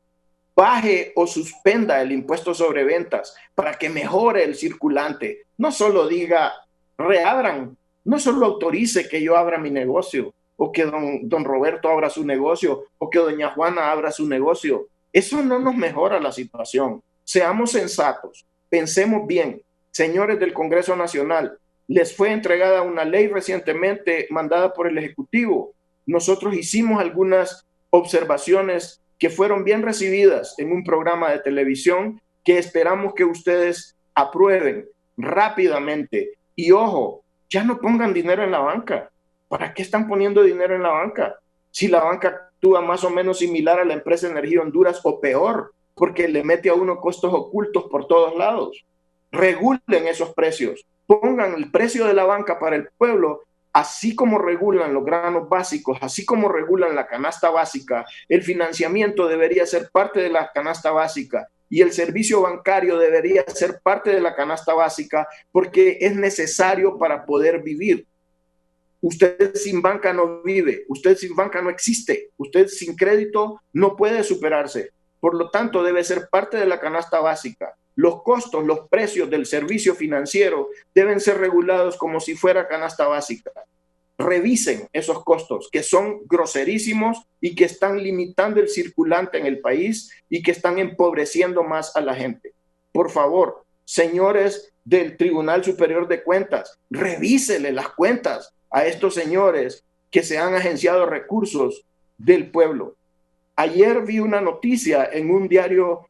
baje o suspenda el impuesto sobre ventas para que mejore el circulante. No solo diga, reabran, no solo autorice que yo abra mi negocio, o que don Roberto abra su negocio, o que doña Juana abra su negocio. Eso no nos mejora la situación. Seamos sensatos, pensemos bien. Señores del Congreso Nacional, les fue entregada una ley recientemente mandada por el Ejecutivo. Nosotros hicimos algunas observaciones que fueron bien recibidas en un programa de televisión que esperamos que ustedes aprueben rápidamente. Y ojo, ya no pongan dinero en la banca. ¿Para qué están poniendo dinero en la banca? Si la banca actúa más o menos similar a la empresa Energía Honduras o peor, porque le mete a uno costos ocultos por todos lados. Regulen esos precios. Pongan el precio de la banca para el pueblo, así como regulan los granos básicos, así como regulan la canasta básica. El financiamiento debería ser parte de la canasta básica y el servicio bancario debería ser parte de la canasta básica porque es necesario para poder vivir. Usted sin banca no vive, usted sin banca no existe, usted sin crédito no puede superarse. Por lo tanto, debe ser parte de la canasta básica. Los costos, los precios del servicio financiero deben ser regulados como si fuera canasta básica. Revisen esos costos que son groserísimos y que están limitando el circulante en el país y que están empobreciendo más a la gente. Por favor, señores del Tribunal Superior de Cuentas, revísele las cuentas a estos señores que se han agenciado recursos del pueblo. Ayer vi una noticia en un diario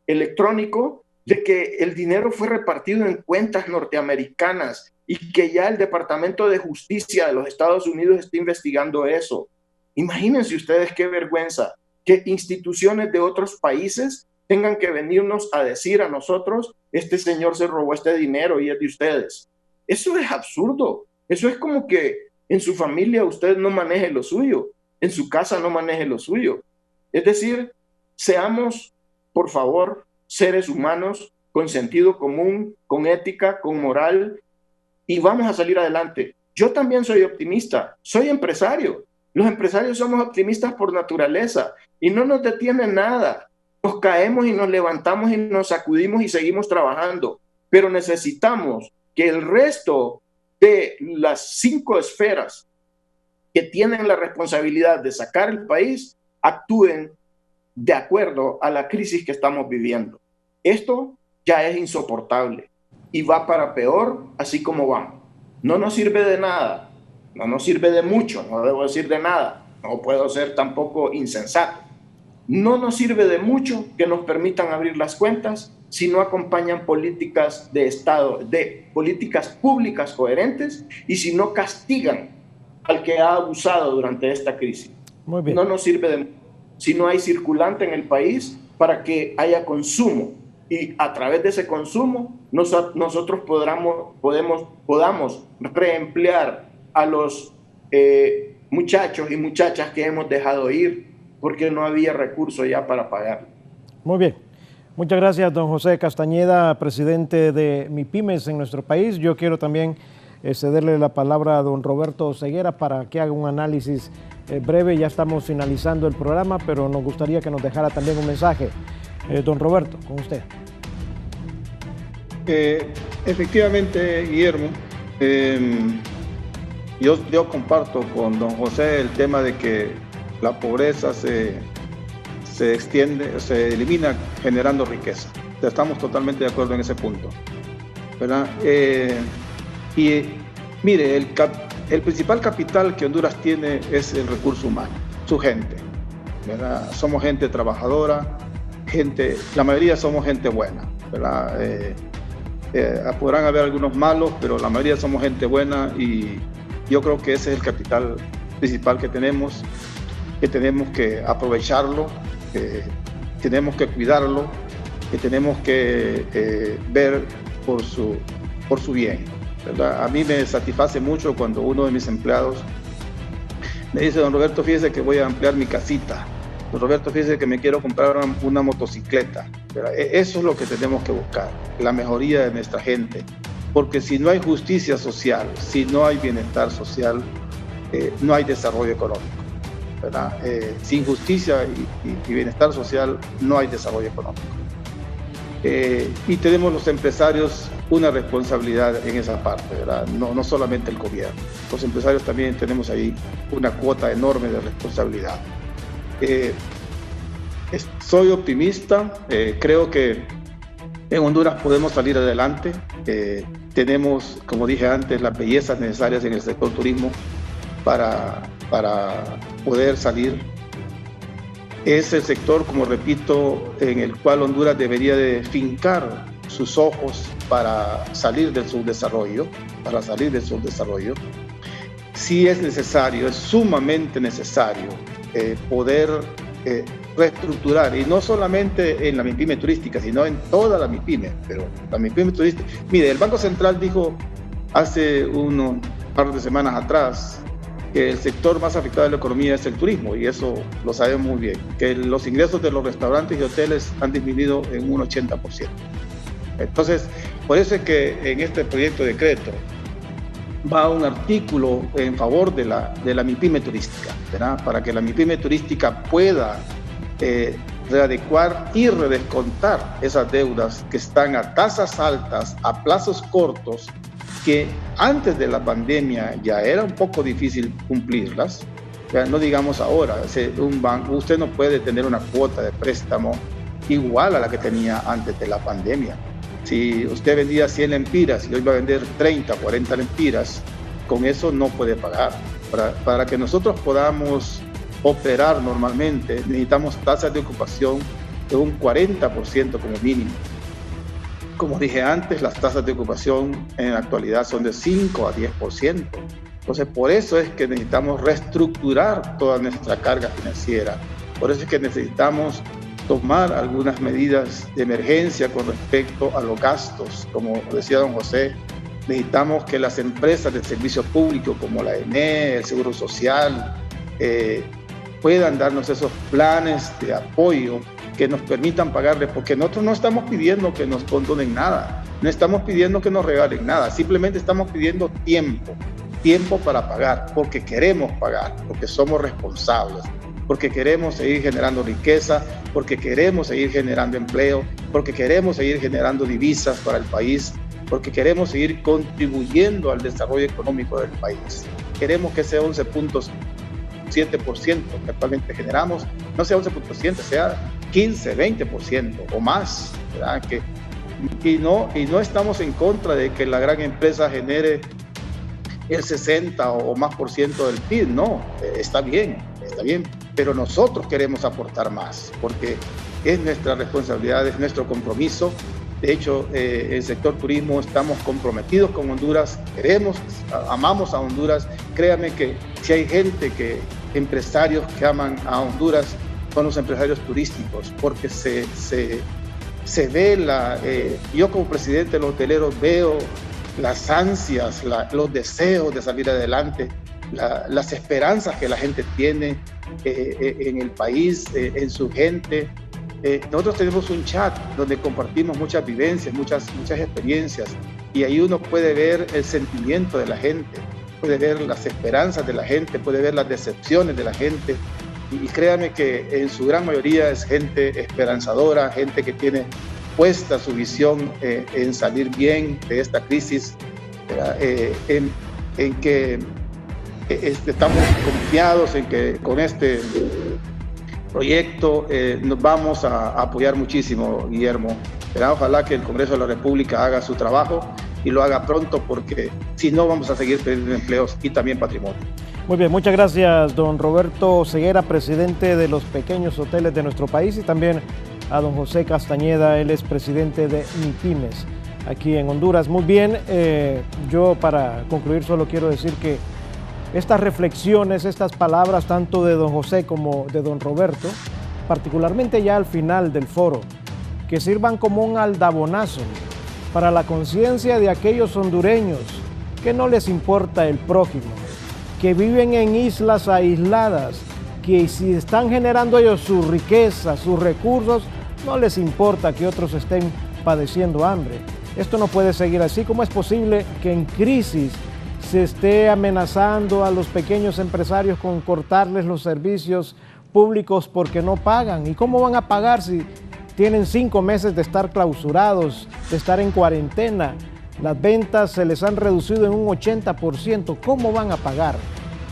electrónico de que el dinero fue repartido en cuentas norteamericanas y que ya el Departamento de Justicia de los Estados Unidos está investigando eso. Imagínense ustedes qué vergüenza que instituciones de otros países tengan que venirnos a decir a nosotros, este señor se robó este dinero y es de ustedes. Eso es absurdo. Eso es como que en su familia usted no maneje lo suyo, en su casa no maneje lo suyo. Es decir, seamos, por favor, seres humanos con sentido común, con ética, con moral, y vamos a salir adelante. Yo también soy optimista, soy empresario. Los empresarios somos optimistas por naturaleza y no nos detiene nada. Nos caemos y nos levantamos y nos sacudimos y seguimos trabajando, pero necesitamos que el resto de las 5 esferas que tienen la responsabilidad de sacar el país actúen de acuerdo a la crisis que estamos viviendo. Esto ya es insoportable y va para peor así como vamos. No nos sirve de nada, no nos sirve de mucho, no debo decir de nada, no puedo ser tampoco insensato. No nos sirve de mucho que nos permitan abrir las cuentas si no acompañan políticas de Estado, de políticas públicas coherentes y si no castigan al que ha abusado durante esta crisis. Muy bien. No nos sirve de mucho si no hay circulante en el país para que haya consumo y a través de ese consumo nosotros podamos reemplear a los muchachos y muchachas que hemos dejado ir porque no había recursos ya para pagar. Muy bien. Muchas gracias, don José Castañeda, presidente de MIPYMES en nuestro país. Yo quiero también cederle la palabra a don Roberto Ceguera para que haga un análisis breve. Ya estamos finalizando el programa, pero nos gustaría que nos dejara también un mensaje. Don Roberto, con usted. Efectivamente, Guillermo, yo comparto con don José el tema de que la pobreza se extiende, se elimina generando riqueza. Estamos totalmente de acuerdo en ese punto, ¿verdad? Y mire, el principal capital que Honduras tiene es el recurso humano, su gente, ¿verdad? Somos gente trabajadora, la mayoría somos gente buena, ¿verdad? Podrán haber algunos malos, pero la mayoría somos gente buena y yo creo que ese es el capital principal que tenemos que aprovecharlo, que tenemos que cuidarlo, que tenemos que ver por su bien, ¿verdad? A mí me satisface mucho cuando uno de mis empleados me dice, don Roberto, fíjese que voy a ampliar mi casita, don Roberto, fíjese que me quiero comprar una motocicleta, ¿verdad? Eso es lo que tenemos que buscar, la mejoría de nuestra gente, porque si no hay justicia social, si no hay bienestar social, no hay desarrollo económico, ¿verdad? Sin justicia y bienestar social no hay desarrollo económico. Y tenemos los empresarios una responsabilidad en esa parte, ¿verdad? No solamente el gobierno. Los empresarios también tenemos ahí una cuota enorme de responsabilidad. Soy optimista, creo que en Honduras podemos salir adelante. Tenemos, como dije antes, las bellezas necesarias en el sector turismo para poder salir. Es el sector, como repito, en el cual Honduras debería de fincar sus ojos para salir del subdesarrollo, Sí es necesario, es sumamente necesario poder reestructurar, y no solamente en la MIPYME turística, sino en toda la MIPYME, pero la MIPYME turística. Mire, el Banco Central dijo hace unos par de semanas atrás que el sector más afectado de la economía es el turismo, y eso lo sabemos muy bien, que los ingresos de los restaurantes y hoteles han disminuido en un 80%. Entonces, por eso es que en este proyecto de decreto va un artículo en favor de la MIPYME turística, ¿verdad? Para que la MIPYME turística pueda readecuar y redescontar esas deudas que están a tasas altas, a plazos cortos, que antes de la pandemia ya era un poco difícil cumplirlas. No digamos ahora, un banco, usted no puede tener una cuota de préstamo igual a la que tenía antes de la pandemia. Si usted vendía 100 lempiras y hoy va a vender 30, 40 lempiras, con eso no puede pagar. Para que nosotros podamos operar normalmente, necesitamos tasas de ocupación de un 40% como mínimo. Como dije antes, las tasas de ocupación en la actualidad son de 5 a 10%. Entonces, por eso es que necesitamos reestructurar toda nuestra carga financiera. Por eso es que necesitamos tomar algunas medidas de emergencia con respecto a los gastos. Como decía don José, necesitamos que las empresas de servicio público como la ENE, el Seguro Social, puedan darnos esos planes de apoyo que nos permitan pagarles, porque nosotros no estamos pidiendo que nos condonen nada, no estamos pidiendo que nos regalen nada, simplemente estamos pidiendo tiempo para pagar, porque queremos pagar, porque somos responsables, porque queremos seguir generando riqueza, porque queremos seguir generando empleo, porque queremos seguir generando divisas para el país, porque queremos seguir contribuyendo al desarrollo económico del país. Queremos que ese 11.7% que actualmente generamos no sea 11.7%, sea 15, 20% o más, ¿verdad? Y no estamos en contra de que la gran empresa genere el 60 o más por ciento del PIB, no, está bien, pero nosotros queremos aportar más, porque es nuestra responsabilidad, es nuestro compromiso. De hecho, el sector turismo estamos comprometidos con Honduras, amamos a Honduras. Créame que si hay empresarios que aman a Honduras, son los empresarios turísticos, porque se ve yo como presidente de los hoteleros veo las ansias, los deseos de salir adelante, las esperanzas que la gente tiene en el país, en su gente. Nosotros tenemos un chat donde compartimos muchas vivencias, muchas experiencias, y ahí uno puede ver el sentimiento de la gente, puede ver las esperanzas de la gente, puede ver las decepciones de la gente, y créanme que en su gran mayoría es gente esperanzadora, gente que tiene puesta su visión en salir bien de esta crisis, en que estamos confiados en que con este proyecto nos vamos a apoyar muchísimo, Guillermo. Pero ojalá que el Congreso de la República haga su trabajo y lo haga pronto, porque si no vamos a seguir perdiendo empleos y también patrimonio. Muy bien, muchas gracias, don Roberto Ceguera, presidente de los pequeños hoteles de nuestro país, y también a don José Castañeda, él es presidente de MIPYMES aquí en Honduras. Muy bien, yo para concluir solo quiero decir que estas reflexiones, estas palabras tanto de don José como de don Roberto, particularmente ya al final del foro, que sirvan como un aldabonazo para la conciencia de aquellos hondureños que no les importa el prójimo, que viven en islas aisladas, que si están generando ellos su riqueza, sus recursos, no les importa que otros estén padeciendo hambre. Esto no puede seguir así. ¿Cómo es posible que en crisis se esté amenazando a los pequeños empresarios con cortarles los servicios públicos porque no pagan? ¿Y cómo van a pagar si tienen 5 meses de estar clausurados, de estar en cuarentena? Las ventas se les han reducido en un 80%. ¿Cómo van a pagar?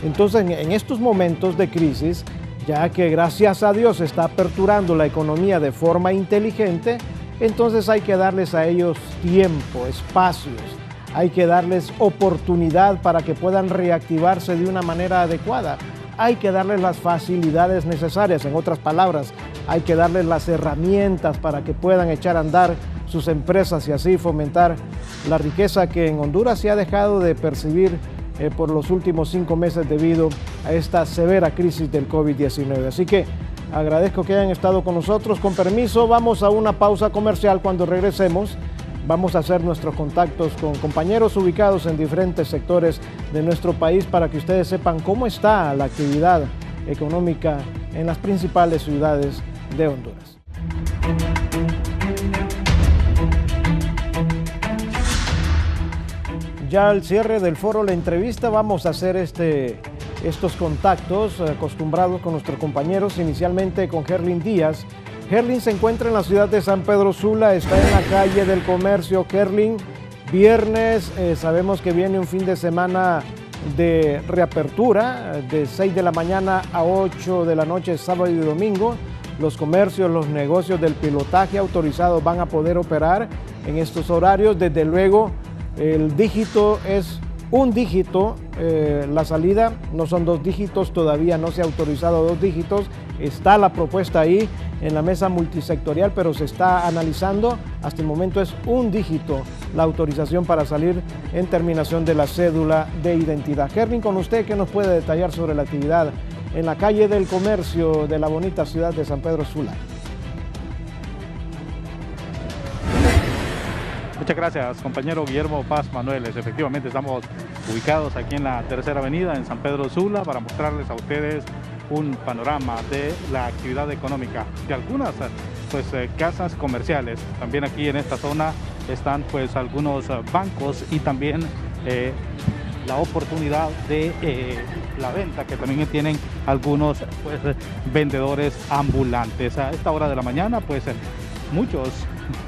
Entonces, en estos momentos de crisis, ya que gracias a Dios se está aperturando la economía de forma inteligente, entonces hay que darles a ellos tiempo, espacios, hay que darles oportunidad para que puedan reactivarse de una manera adecuada. Hay que darles las facilidades necesarias, en otras palabras, hay que darles las herramientas para que puedan echar a andar sus empresas y así fomentar la riqueza que en Honduras se ha dejado de percibir por los últimos 5 meses debido a esta severa crisis del COVID-19. Así que agradezco que hayan estado con nosotros. Con permiso, vamos a una pausa comercial. Cuando regresemos, vamos a hacer nuestros contactos con compañeros ubicados en diferentes sectores de nuestro país para que ustedes sepan cómo está la actividad económica en las principales ciudades de Honduras. Ya al cierre del foro La Entrevista vamos a hacer estos contactos acostumbrados con nuestros compañeros, inicialmente con Herlin Díaz. Herlin se encuentra en la ciudad de San Pedro Sula, está en la calle del Comercio. Herlin, viernes, sabemos que viene un fin de semana de reapertura, de 6 de la mañana a 8 de la noche, sábado y domingo. Los comercios, los negocios del pilotaje autorizado van a poder operar en estos horarios. Desde luego, el dígito es un dígito, la salida no son 2 dígitos, todavía no se ha autorizado 2 dígitos. Está la propuesta ahí en la mesa multisectorial, pero se está analizando. Hasta el momento es un dígito la autorización para salir en terminación de la cédula de identidad. Herlin, con usted, ¿qué nos puede detallar sobre la actividad en la calle del Comercio de la bonita ciudad de San Pedro Sula? Muchas gracias, compañero Guillermo Paz Manueles. Efectivamente estamos ubicados aquí en la Tercera Avenida en San Pedro Sula para mostrarles a ustedes un panorama de la actividad económica de algunas casas comerciales. También aquí en esta zona están pues algunos bancos y también la oportunidad de la venta que también tienen algunos vendedores ambulantes. A esta hora de la mañana pues muchos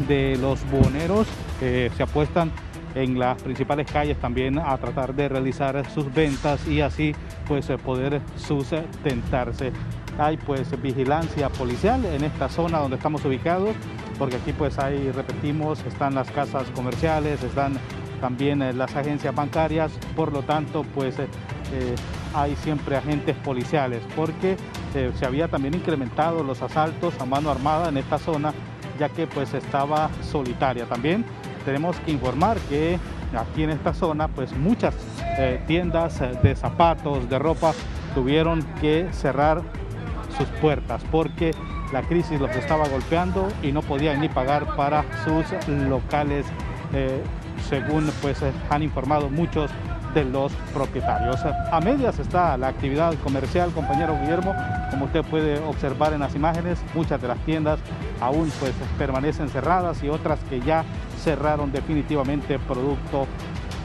de los buhoneros se apuestan en las principales calles también a tratar de realizar sus ventas y así pues poder sustentarse. Hay pues vigilancia policial en esta zona donde estamos ubicados, porque aquí pues hay, repetimos, están las casas comerciales, están también las agencias bancarias, por lo tanto pues hay siempre agentes policiales, porque se había también incrementado los asaltos a mano armada en esta zona, ya que pues estaba solitaria. También tenemos que informar que aquí en esta zona pues muchas tiendas de zapatos, de ropa, tuvieron que cerrar sus puertas porque la crisis los estaba golpeando y no podían ni pagar para sus locales, según pues han informado muchos de los propietarios. A medias está la actividad comercial, compañero Guillermo, como usted puede observar en las imágenes. Muchas de las tiendas aún pues permanecen cerradas y otras que ya cerraron definitivamente producto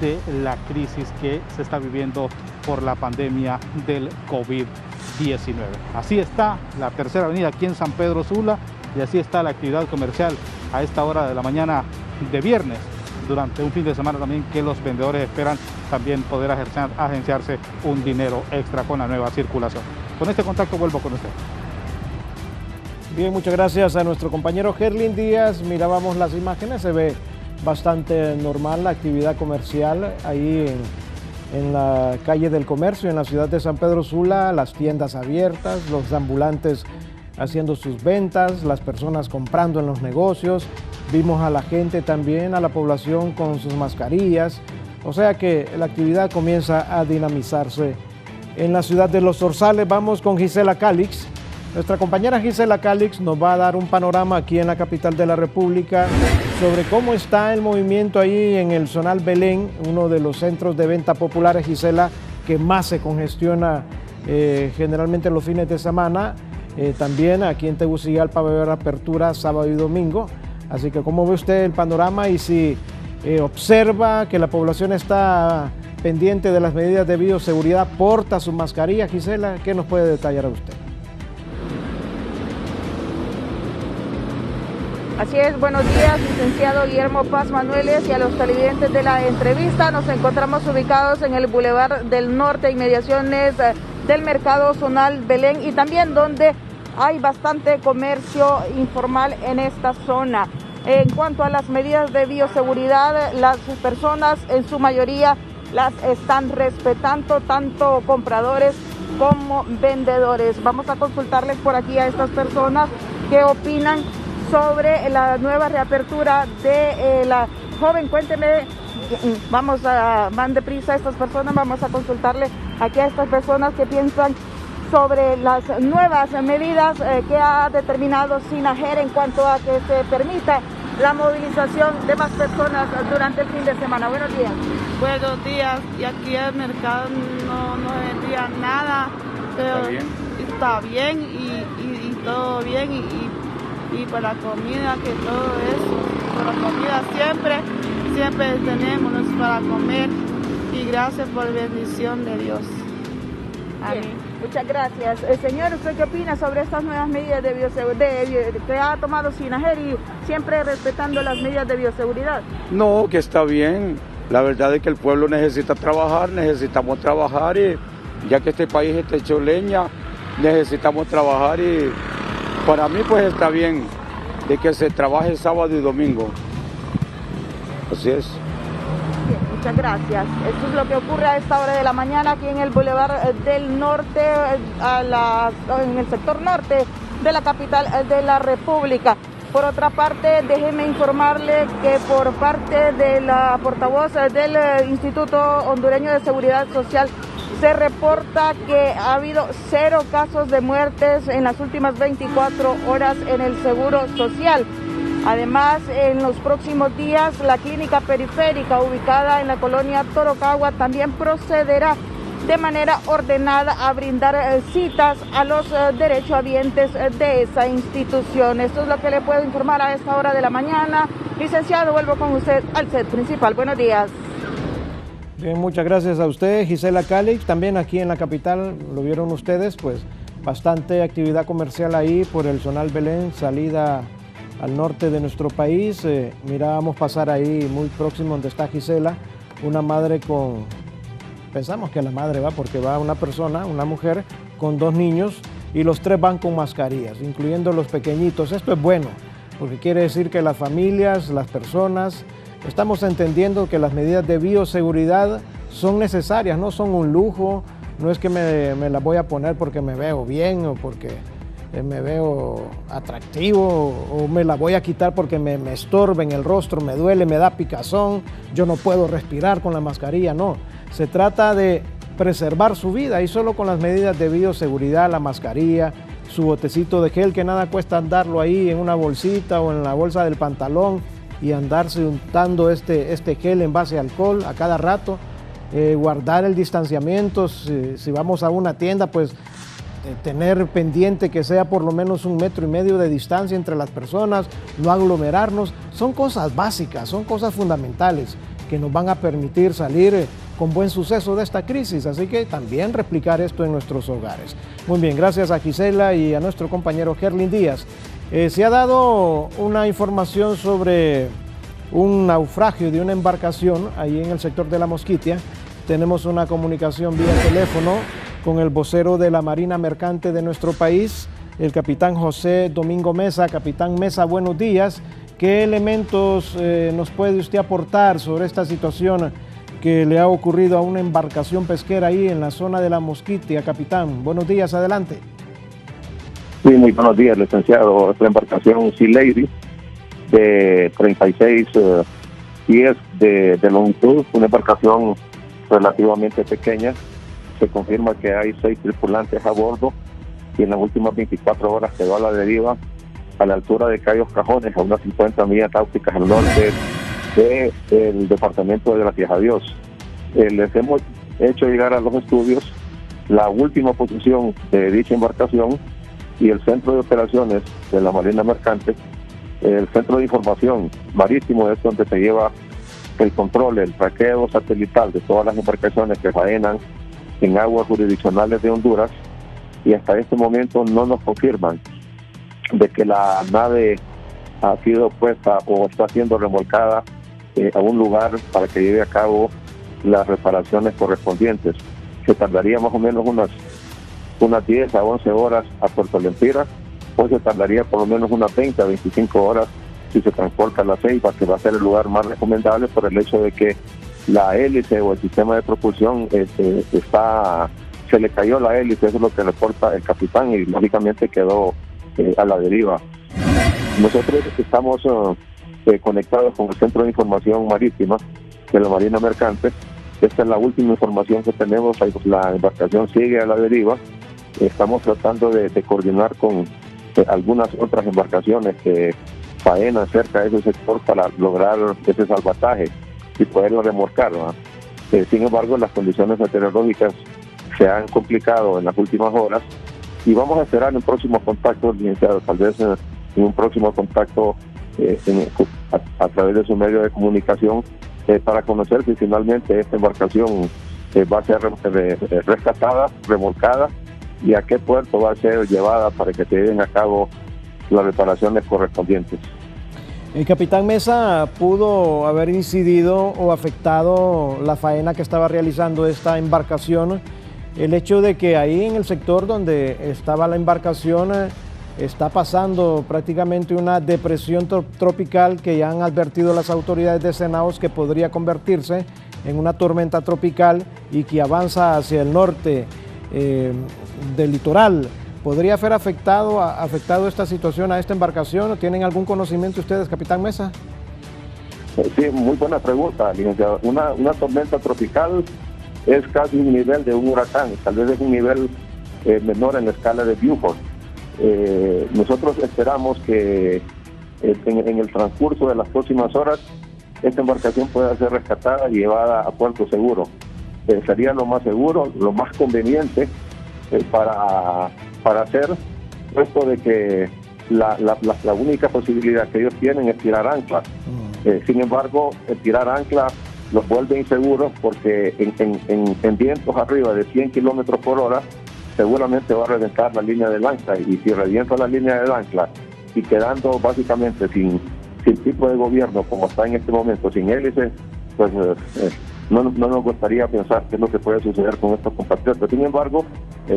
de la crisis que se está viviendo por la pandemia del COVID-19. Así está la Tercera Avenida aquí en San Pedro Sula y así está la actividad comercial a esta hora de la mañana de viernes, durante un fin de semana también que los vendedores esperan también poder agenciarse un dinero extra con la nueva circulación. Con este contacto vuelvo con usted. Bien, muchas gracias a nuestro compañero Herlin Díaz. Mirábamos las imágenes, se ve bastante normal la actividad comercial ahí en la calle del Comercio, en la ciudad de San Pedro Sula, las tiendas abiertas, los ambulantes haciendo sus ventas, las personas comprando en los negocios. Vimos a la gente también, a la población con sus mascarillas. O sea que la actividad comienza a dinamizarse en la ciudad de Los Zorzales. Vamos con Gisela Calix. Nuestra compañera Gisela Calix nos va a dar un panorama aquí en la capital de la República sobre cómo está el movimiento ahí en el Zonal Belén, uno de los centros de venta populares, Gisela, que más se congestiona generalmente los fines de semana. También aquí en Tegucigalpa va a haber apertura sábado y domingo. Así que ¿cómo ve usted el panorama y si observa que la población está pendiente de las medidas de bioseguridad, porta su mascarilla? Gisela, ¿qué nos puede detallar a usted? Así es, buenos días, licenciado Guillermo Paz Manueles y a los televidentes de la entrevista. Nos encontramos ubicados en el Boulevard del Norte, inmediaciones del Mercado Zonal Belén y también donde hay bastante comercio informal en esta zona. En cuanto a las medidas de bioseguridad, las personas en su mayoría las están respetando, tanto compradores como vendedores. Vamos a consultarles por aquí a estas personas qué opinan sobre la nueva reapertura de la joven. Cuénteme, van deprisa estas personas, vamos a consultarle aquí a estas personas que piensan sobre las nuevas medidas que ha determinado SINAGER en cuanto a que se permita la movilización de más personas durante el fin de semana. Buenos días. Buenos días, y aquí el mercado no vendía nada, pero está bien y todo bien y para la comida, que todo eso, para la comida siempre tenemos para comer. y gracias por bendición de Dios. Amén. Muchas gracias. Señor, ¿usted qué opina sobre estas nuevas medidas de bioseguridad que ha tomado SINAGER y siempre respetando las medidas de bioseguridad? No, que está bien. La verdad es que el pueblo necesita trabajar, necesitamos trabajar y ya que este país está hecho leña, necesitamos trabajar y para mí pues está bien de que se trabaje sábado y domingo. Así es. Bien, muchas gracias. Esto es lo que ocurre a esta hora de la mañana aquí en el Boulevard del Norte, en el sector norte de la capital de la República. Por otra parte, déjeme informarle que por parte de la portavoz del Instituto Hondureño de Seguridad Social se reporta que ha habido 0 casos de muertes en las últimas 24 horas en el Seguro Social. Además, en los próximos días, la clínica periférica ubicada en la colonia Torocagua también procederá de manera ordenada a brindar citas a los derechohabientes de esa institución. Esto es lo que le puedo informar a esta hora de la mañana. Licenciado, vuelvo con usted al set principal. Buenos días. Bien, muchas gracias a usted, Gisela Calix. También aquí en la capital, lo vieron ustedes, pues bastante actividad comercial ahí por el Zonal Belén, salida al norte de nuestro país. Mirábamos pasar ahí muy próximo donde está Gisela, una madre con, pensamos que la madre va porque va una persona, una mujer con 2 niños y los 3 van con mascarillas, incluyendo los pequeñitos. Esto es bueno, porque quiere decir que las familias, las personas, estamos entendiendo que las medidas de bioseguridad son necesarias, no son un lujo, no es que me las voy a poner porque me veo bien o porque me veo atractivo o me la voy a quitar porque me estorba en el rostro, me duele, me da picazón, yo no puedo respirar con la mascarilla, no. Se trata de preservar su vida y solo con las medidas de bioseguridad, la mascarilla, su botecito de gel que nada cuesta andarlo ahí en una bolsita o en la bolsa del pantalón y andarse untando este gel en base a alcohol a cada rato, guardar el distanciamiento, si vamos a una tienda pues tener pendiente que sea por lo menos 1,5 metros de distancia entre las personas, no aglomerarnos, son cosas básicas, son cosas fundamentales que nos van a permitir salir con buen suceso de esta crisis, así que también replicar esto en nuestros hogares. Muy bien, gracias a Gisela y a nuestro compañero Gerlin Díaz. Se ha dado una información sobre un naufragio de una embarcación ahí en el sector de La Mosquitia. Tenemos una comunicación vía teléfono con el vocero de la Marina Mercante de nuestro país, el capitán José Domingo Mesa. Capitán Mesa, buenos días. ¿Qué elementos nos puede usted aportar sobre esta situación que le ha ocurrido a una embarcación pesquera ahí en la zona de La Mosquitia, capitán? Buenos días, adelante. Sí, muy buenos días, licenciado. Esta embarcación Sea Lady de 36 pies de longitud, una embarcación relativamente pequeña. Se confirma que hay 6 tripulantes a bordo y en las últimas 24 horas quedó a la deriva a la altura de Cayos Cajones, a unas 50 millas náuticas al norte del departamento de Gracias a Dios. Les hemos hecho llegar a los estudios la última posición de dicha embarcación y el centro de operaciones de la Marina Mercante. El centro de información marítimo es donde se lleva el control, el traqueo satelital de todas las embarcaciones que faenan en aguas jurisdiccionales de Honduras, y hasta este momento no nos confirman de que la nave ha sido puesta o está siendo remolcada a un lugar para que lleve a cabo las reparaciones correspondientes. Se tardaría más o menos unas 10 a 11 horas a Puerto Lempira, o se tardaría por lo menos unas 20 a 25 horas si se transporta a La Ceiba, que va a ser el lugar más recomendable por el hecho de que la hélice o el sistema de propulsión se le cayó la hélice, eso es lo que reporta el capitán, y lógicamente quedó a la deriva. Nosotros estamos conectados con el Centro de Información Marítima de la Marina Mercante. Esta es la última información que tenemos. La embarcación sigue a la deriva. Estamos tratando de coordinar con algunas otras embarcaciones que faenan cerca de ese sector para lograr ese salvataje y poderlo remolcar, ¿no? Sin embargo, las condiciones meteorológicas se han complicado en las últimas horas y vamos a esperar en próximos contactos, licenciado, tal vez en un próximo contacto a través de su medio de comunicación, para conocer si finalmente esta embarcación va a ser rescatada, remolcada, y a qué puerto va a ser llevada para que se lleven a cabo las reparaciones correspondientes. ¿El capitán Mesa pudo haber incidido o afectado la faena que estaba realizando esta embarcación? El hecho de que ahí en el sector donde estaba la embarcación está pasando prácticamente una depresión tropical que ya han advertido las autoridades de Senaos que podría convertirse en una tormenta tropical y que avanza hacia el norte del litoral. ¿Podría haber afectado esta situación a esta embarcación? ¿Tienen algún conocimiento ustedes, capitán Mesa? Sí, muy buena pregunta, licenciado. Una tormenta tropical es casi un nivel de un huracán, tal vez es un nivel menor en la escala de Beaufort. Nosotros esperamos que en el transcurso de las próximas horas esta embarcación pueda ser rescatada y llevada a puerto seguro. Sería lo más seguro, lo más conveniente para hacer esto, de que la única posibilidad que ellos tienen es tirar ancla. Sin embargo, el tirar ancla los vuelve inseguros porque en vientos arriba de 100 kilómetros por hora seguramente va a reventar la línea del ancla, y si revienta la línea del ancla y quedando básicamente sin tipo de gobierno como está en este momento, sin hélice, pues no nos gustaría pensar qué es lo que puede suceder con estos compatriotas. Sin embargo,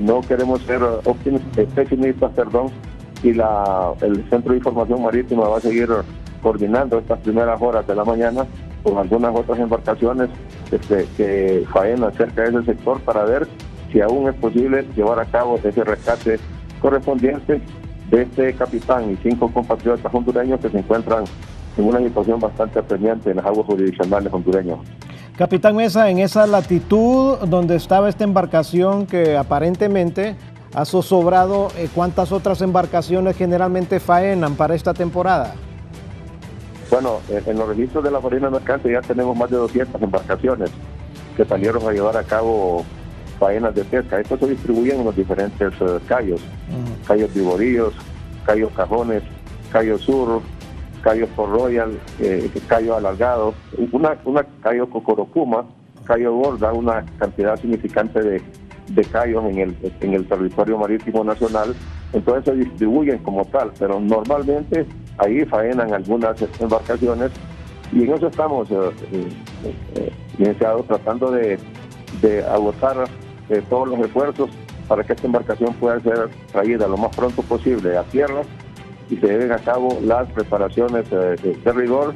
no queremos ser pesimistas, y el Centro de Información Marítima va a seguir coordinando estas primeras horas de la mañana con algunas otras embarcaciones que faenan cerca de ese sector para ver si aún es posible llevar a cabo ese rescate correspondiente de este capitán y 5 compatriotas hondureños que se encuentran en una situación bastante apremiante en las aguas jurisdiccionales hondureñas. Capitán Mesa, en esa latitud donde estaba esta embarcación que aparentemente ha zozobrado, ¿cuántas otras embarcaciones generalmente faenan para esta temporada? Bueno, en los registros de la Marina Mercante ya tenemos más de 200 embarcaciones que salieron a llevar a cabo faenas de pesca. Esto se distribuye en los diferentes cayos, cayos Viboríos, cayos Cajones, cayo Sur, cayo Port Royal, cayo Alargado, una cayo Cocorocuma, cayo Gorda, una cantidad significante de cayos en el territorio marítimo nacional. Entonces se distribuyen como tal, pero normalmente ahí faenan algunas embarcaciones, y en eso estamos, licenciado, tratando de agotar todos los esfuerzos para que esta embarcación pueda ser traída lo más pronto posible a tierra y se lleven a cabo las reparaciones de rigor,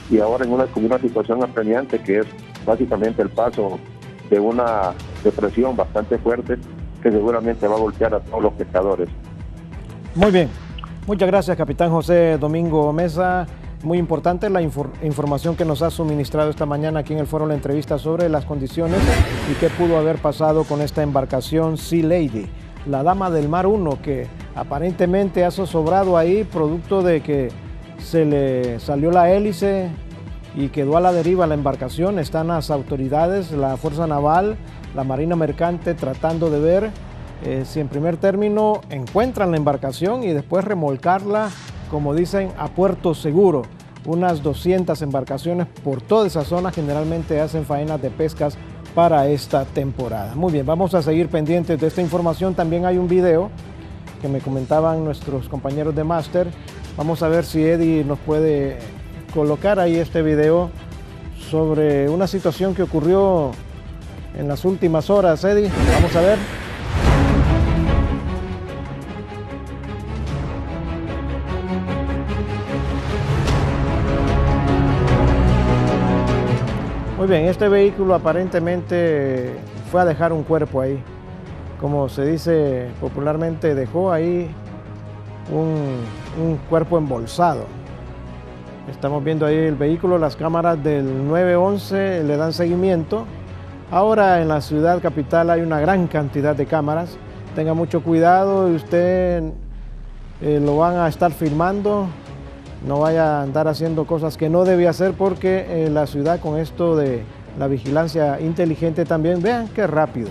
y ahora con una situación apremiante que es básicamente el paso de una depresión bastante fuerte que seguramente va a golpear a todos los pescadores. Muy bien, muchas gracias, capitán José Domingo Mesa. Muy importante la información que nos ha suministrado esta mañana aquí en el foro, la entrevista sobre las condiciones y qué pudo haber pasado con esta embarcación Sea Lady, la Dama del Mar 1, que aparentemente ha zozobrado ahí producto de que se le salió la hélice y quedó a la deriva la embarcación. Están las autoridades, la Fuerza Naval, la Marina Mercante tratando de ver si en primer término encuentran la embarcación y después remolcarla, como dicen, a puerto seguro. Unas 200 embarcaciones por toda esa zona generalmente hacen faenas de pescas para esta temporada. Muy bien, vamos a seguir pendientes de esta información. También hay un video que me comentaban nuestros compañeros de máster. Vamos a ver si Eddie nos puede colocar ahí este video sobre una situación que ocurrió en las últimas horas. Eddie, vamos a ver. Muy bien, este vehículo aparentemente fue a dejar un cuerpo ahí. Como se dice popularmente, dejó ahí un cuerpo embolsado. Estamos viendo ahí el vehículo, las cámaras del 911 le dan seguimiento. Ahora en la ciudad capital hay una gran cantidad de cámaras. Tenga mucho cuidado, y usted lo van a estar filmando. No vaya a andar haciendo cosas que no debe hacer, porque la ciudad, con esto de la vigilancia inteligente también, vean qué rápido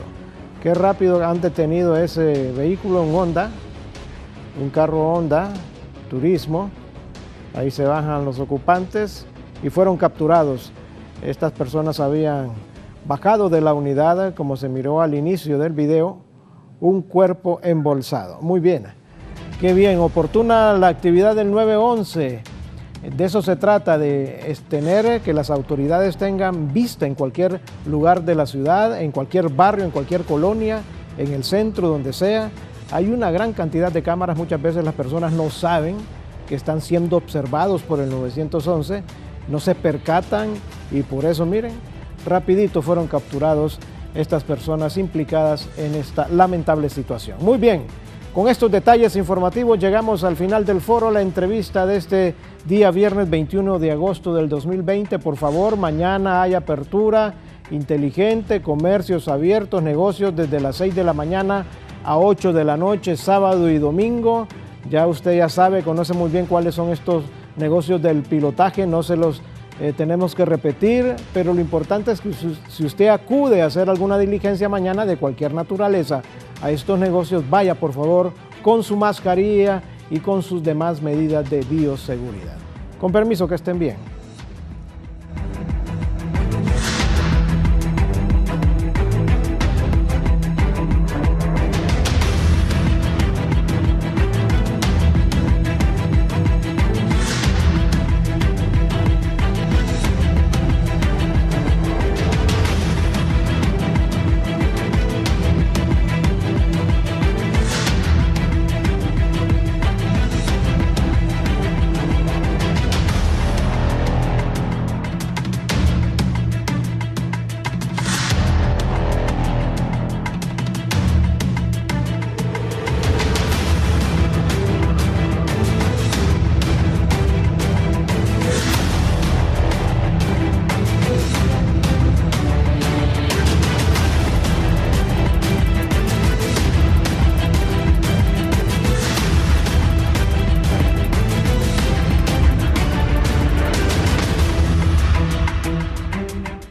han detenido ese vehículo, un Honda, un carro Honda Turismo. Ahí se bajan los ocupantes y fueron capturados. Estas personas habían bajado de la unidad, como se miró al inicio del video, un cuerpo embolsado. Muy bien, qué bien, oportuna la actividad del 911. De eso se trata, de tener que las autoridades tengan vista en cualquier lugar de la ciudad, en cualquier barrio, en cualquier colonia, en el centro, donde sea. Hay una gran cantidad de cámaras, muchas veces las personas no saben que están siendo observados por el 911, no se percatan y por eso, miren, rapidito fueron capturados estas personas implicadas en esta lamentable situación. Muy bien, con estos detalles informativos llegamos al final del foro, la entrevista de este día viernes 21 de agosto del 2020. Por favor, mañana hay apertura inteligente, comercios abiertos, negocios desde las 6 de la mañana a 8 de la noche, sábado y domingo. Ya usted ya sabe, conoce muy bien cuáles son estos negocios del pilotaje, no se los tenemos que repetir, pero lo importante es que si usted acude a hacer alguna diligencia mañana de cualquier naturaleza a estos negocios, vaya por favor con su mascarilla y con sus demás medidas de bioseguridad. Con permiso, que estén bien.